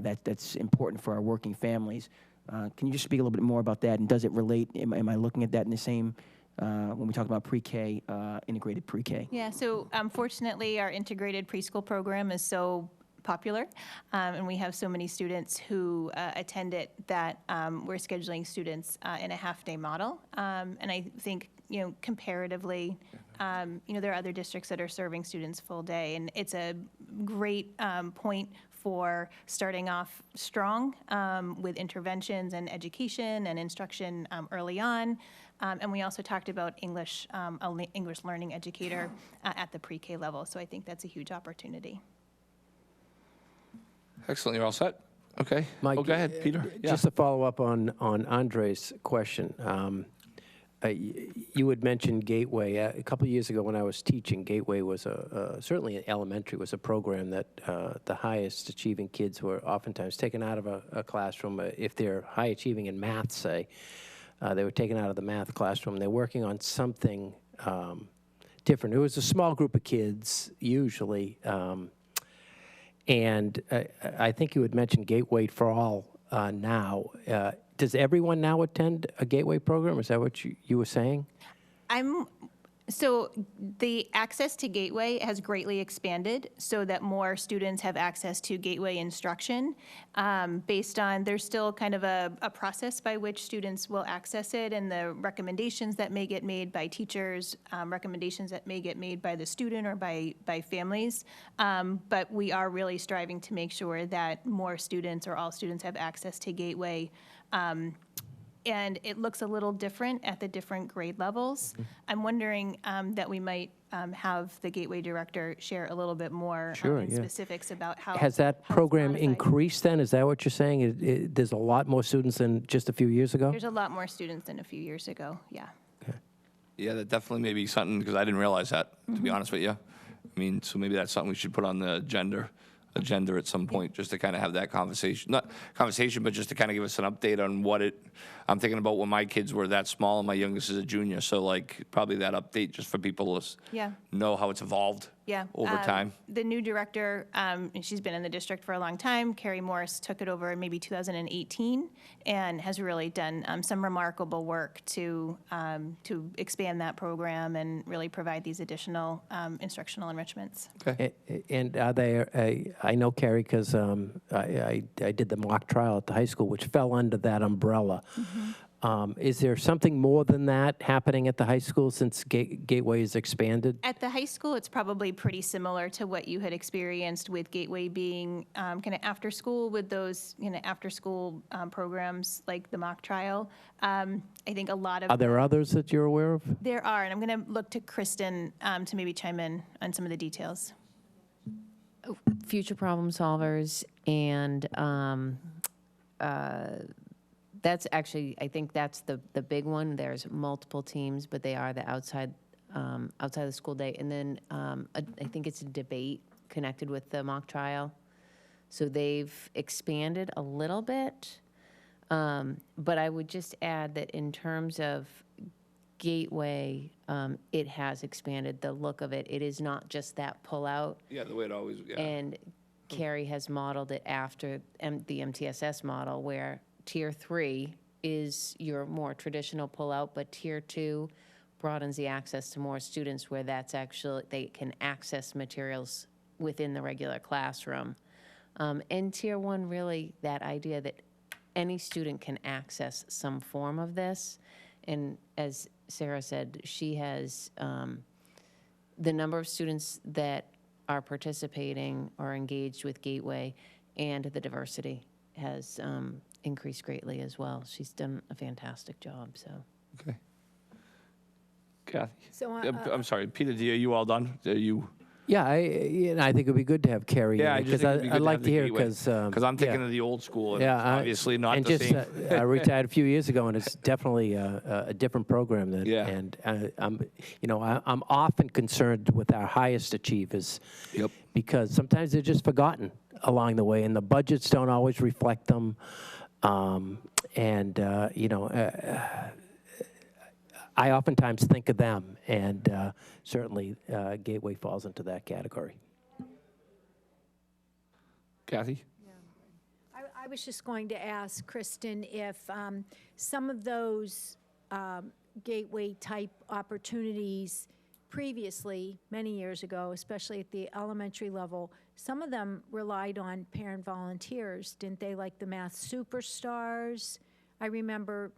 that's important for our working families. Can you just speak a little bit more about that? And does it relate, am I looking at that in the same, when we talk about pre-K, integrated pre-K? Yeah, so fortunately, our integrated preschool program is so popular, and we have so many students who attend it that we're scheduling students in a half-day model. And I think, you know, comparatively, you know, there are other districts that are serving students full day, and it's a great point for starting off strong with interventions and education and instruction early on. And we also talked about English, English learning educator at the pre-K level. So I think that's a huge opportunity. Excellent. You're all set? Okay. Mike, go ahead, Peter. Just to follow up on Andre's question. You had mentioned Gateway. A couple of years ago when I was teaching, Gateway was certainly in elementary, was a program that the highest achieving kids were oftentimes taken out of a classroom. If they're high achieving in math, say, they were taken out of the math classroom. They're working on something different. It was a small group of kids, usually, And I think you had mentioned Gateway for All now. Does everyone now attend a Gateway program? Is that what you were saying? So the access to Gateway has greatly expanded so that more students have access to Gateway instruction based on, there's still kind of a process by which students will access it and the recommendations that may get made by teachers, recommendations that may get made by the student or by families. But we are really striving to make sure that more students or all students have access to Gateway. And it looks a little different at the different grade levels. I'm wondering that we might have the Gateway director share a little bit more specifics about how. Has that how it's program modified. increased then? Is that what you're saying? There's a lot more students than just a few years ago? There's a lot more students than a few years ago, yeah. Yeah, that definitely may be something, because I didn't realize that, to be honest with you. I mean, so maybe that's something we should put on the agenda at some point, just to kind of have that conversation, not conversation, but just to kind of give us an update on what I'm thinking about when my kids were that small and my youngest is a junior. So like probably that update just for people to know how it's evolved over time. The new director, she's been in the district for a long time. Carrie Morris took it over in maybe 2018 and has really done some remarkable work to expand that program and really provide these additional instructional enrichments. Okay. And are they, I know Carrie because I did the mock trial at the high school, which fell under that umbrella. Is there something more than that happening at the high school since Gateway has expanded? At the high school, it's probably pretty similar to what you had experienced with Gateway being kind of after school with those after school programs like the mock trial. I think a lot of Are there others that you're aware of? there are, and I'm going to look to Kristen to maybe chime in on some of the details. Future problem solvers, and that's actually, I think that's the big one. There's multiple teams, but they are the outside the school day. And then I think it's a debate connected with the mock trial. So they've expanded a little bit. But I would just add that in terms of Gateway, it has expanded the look of it. It is not just that pullout. Yeah, the way it always, And Carrie has modeled it after the MTSS model, where Tier 3 is your more traditional pullout, but Tier 2 broadens the access to more students, where that's actually, they can access materials within the regular classroom. And Tier 1, really, that idea that any student can access some form of this. And as Sarah said, she has the number of students that are participating or engaged with Gateway, and the diversity has increased greatly as well. She's done a fantastic job, so. Okay. Kathy? So, I'm sorry, Peter, are you all done? Are you? Yeah, I think it would be good to have Carrie. Yeah, I just think it'd be good I'd to like have to the hear Gateway, because I'm thinking of the old school, and yeah, it's obviously not and the just, same. I retired a few years ago, and it's definitely a different program. Than, Yeah. And I'm often concerned with our highest achievers. Yep. Because sometimes they're just forgotten along the way, and the budgets don't always reflect them. I oftentimes think of them, and certainly Gateway falls into that category. Kathy? I was just going to ask Kristen if some of those gateway-type opportunities previously, many years ago, especially at the elementary level, some of them relied on parent volunteers, didn't they? Like the Math Superstars. I remember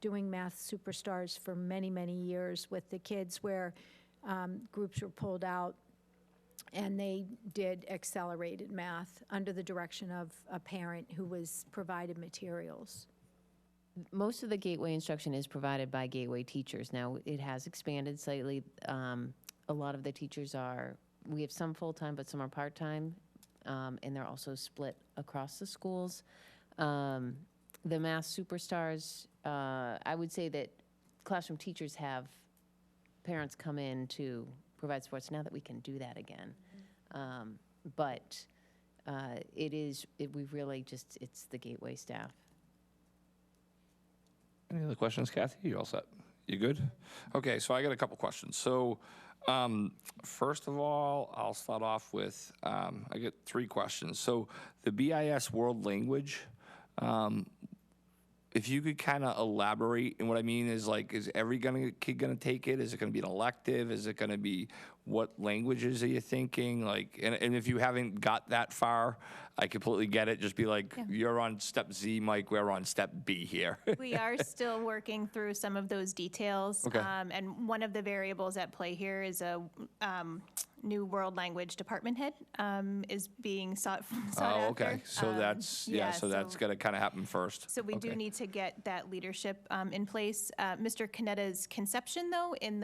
doing Math Superstars for many, many years with the kids, where groups were pulled out and they did accelerated math under the direction of a parent who was provided materials. Most of the Gateway instruction is provided by Gateway teachers. Now, it has expanded slightly. A lot of the teachers we have some full-time, but some are part-time, and they're also split across the schools. The Math Superstars, I would say that classroom teachers have parents come in to provide sports now that we can do that again. But it's the Gateway staff. Any other questions, Kathy? You all set? You good? Okay, so I got a couple questions. So, first of all, I'll start off with, I get 3 questions. So, the BIS world language, if you could kind of elaborate, and what I mean is like, is every kid gonna take it? Is it gonna be an elective? Is it gonna be, what languages are you thinking? Like, and if you haven't got that far, I completely get it. Just be like, you're on step Z, Mike, we're on step B here. We are still working through some of those details. Okay. And one of the variables at play here is a new world language department head is being sought Oh, after. okay, so that's, so that's gonna kind of happen first. So we do Okay. need to get that leadership in place. Mr. Canetta's conception, though, in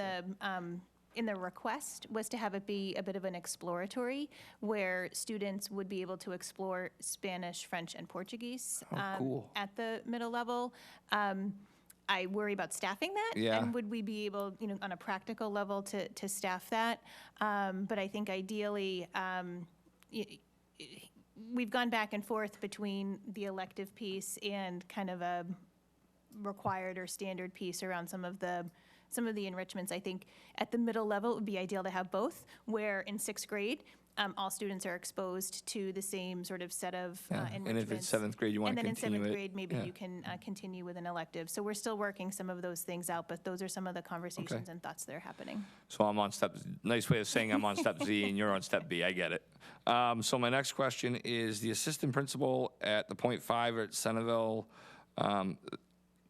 the request was to have it be a bit of an exploratory, where students would be able to explore Spanish, French, and Portuguese cool. at the middle level. I worry about staffing that. Yeah. And would we be able, on a practical level to staff that? But I think ideally, we've gone back and forth between the elective piece and kind of a required or standard piece around some of the enrichments. I think at the middle level, it would be ideal to have both, where in 6th grade, all students are exposed to the same sort of set of enrichments. And if it's 7th grade, you want to continue it. And then in 7th grade, maybe you can continue with an elective. So we're still working some of those things out, but those are some of the conversations and thoughts that are happening. So I'm on nice way of saying I'm on step Z and you're on step B, I get it. So my next question is the assistant principal at the .5 at Centerville,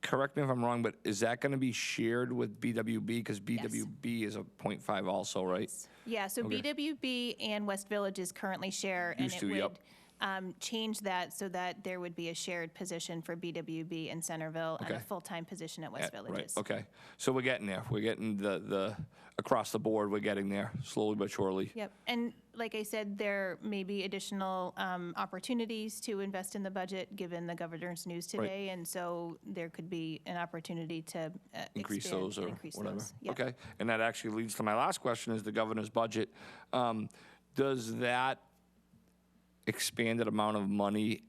correct me if I'm wrong, but is that going to be shared with BWB? Because BWB is a .5 also, right? Yeah, so Okay. BWB and West Villages currently share, and Used it to, yep. would change that so that there would be a shared position for BWB in Centerville and a Okay. full-time position at West Right, Villages. okay. So we're getting there. We're getting the across the board, we're getting there, slowly but surely. Yep, and like I said, there may be additional opportunities to invest in the budget, given the governor's news today, and so there could be an opportunity to Increase expand those and or increase whatever. those. Yep. Okay, and that actually leads to my last question, is the governor's budget. Does that expanded amount of money,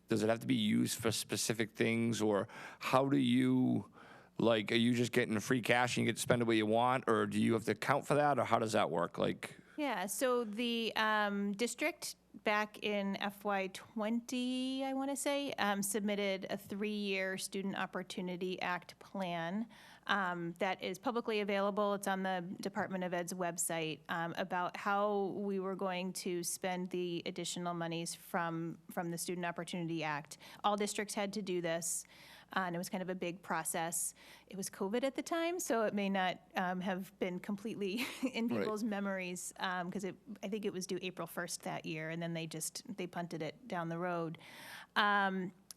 does it have to be used for specific things, or how do you, like, are you just getting free cash and you get to spend it what you want, or do you have to account for that, or how does that work? Like, Yeah, so the district back in FY20, I want to say, submitted a 3-year Student Opportunity Act plan that is publicly available. It's on the Department of Ed's website about how we were going to spend the additional monies from the Student Opportunity Act. All districts had to do this. And it was kind of a big process. It was COVID at the time, so it may not have been completely in Right. people's memories, because I think it was due April 1st that year, and then they punted it down the road.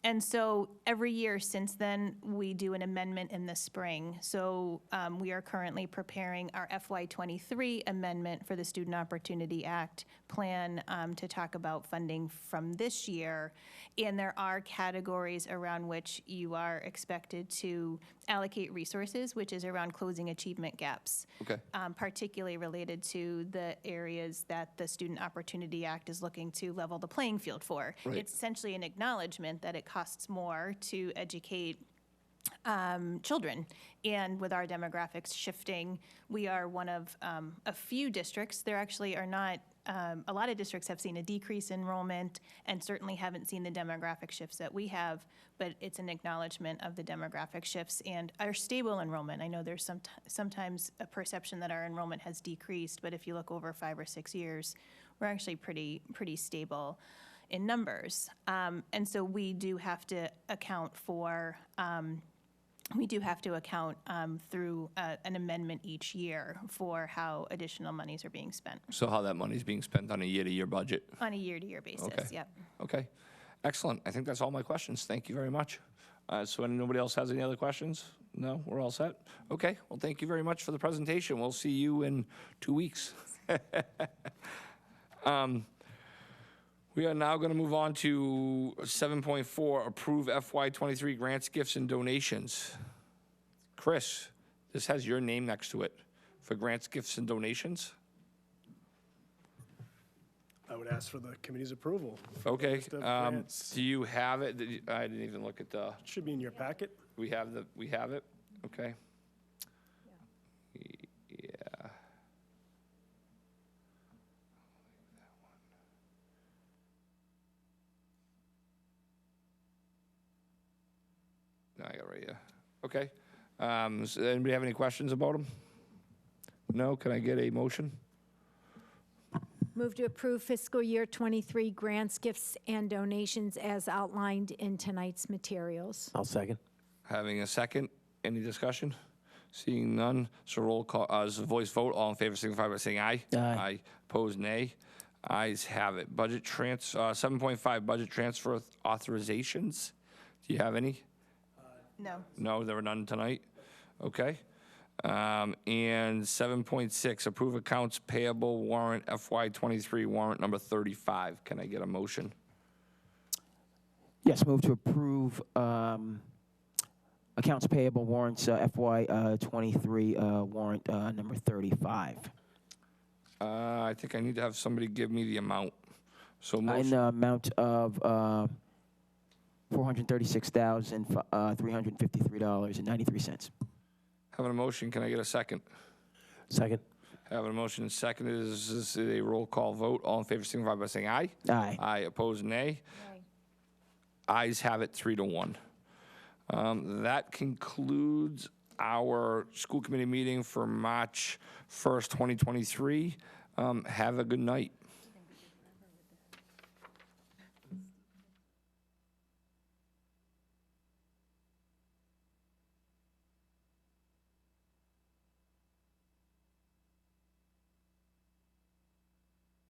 And so every year since then, we do an amendment in the spring. So we are currently preparing our FY23 amendment for the Student Opportunity Act plan to talk about funding from this year. And there are categories around which you are expected to allocate resources, which is around closing achievement gaps. Okay. Particularly related to the areas that the Student Opportunity Act is looking to level the playing field for. Right. It's essentially an acknowledgement that it costs more to educate children. And with our demographics shifting, we are one of a few districts. There actually are not, a lot of districts have seen a decrease in enrollment and certainly haven't seen the demographic shifts that we have, but it's an acknowledgement of the demographic shifts and our stable enrollment. I know there's sometimes a perception that our enrollment has decreased, but if you look over 5 or 6 years, we're actually pretty stable in numbers. And so we do have to account for through an amendment each year for how additional monies are being spent So how that money's being spent on a year-to-year budget? on a year-to-year basis. Okay. Yep. Okay, excellent. I think that's all my questions. Thank you very much. So nobody else has any other questions? No, we're all set? Okay, well, thank you very much for the presentation. We'll see you in 2 weeks. We are now going to move on to 7.4, approve FY23 grants, gifts, and donations. Chris, this has your name next to it for grants, gifts, and I would ask for the committee's approval. for the Okay, list of grants. do you have it? I didn't even look at the, Should be in your packet. we have it, okay. No, I got it right here. Okay. Does anybody have any questions about them? No? Can I get a motion? Move to approve fiscal year '23 grants, gifts, and donations as outlined in tonight's materials. I'll second. Having a second. Any discussion? Seeing none, so roll call, as a voice vote, all in favor signify by saying aye. Aye. Opposed, nay. Ayes have it. 7.5, budget transfer authorizations. Do you have any? No. No, there were none tonight. Okay. And 7.6, approve accounts payable warrant FY23 warrant number 35. Can I get a motion? Yes, move to approve accounts payable warrants FY '23 warrant number 35. I think I need to have somebody give me the amount. So In motion, the amount of $436,353.93. having a motion, can I get a second? Second. Having a motion and second, is this a roll call vote? All in favor signify by saying aye. Aye. Aye, opposed, nay. Ayes have it 3-1. That concludes our school committee meeting for March 1st, 2023. Have a good night.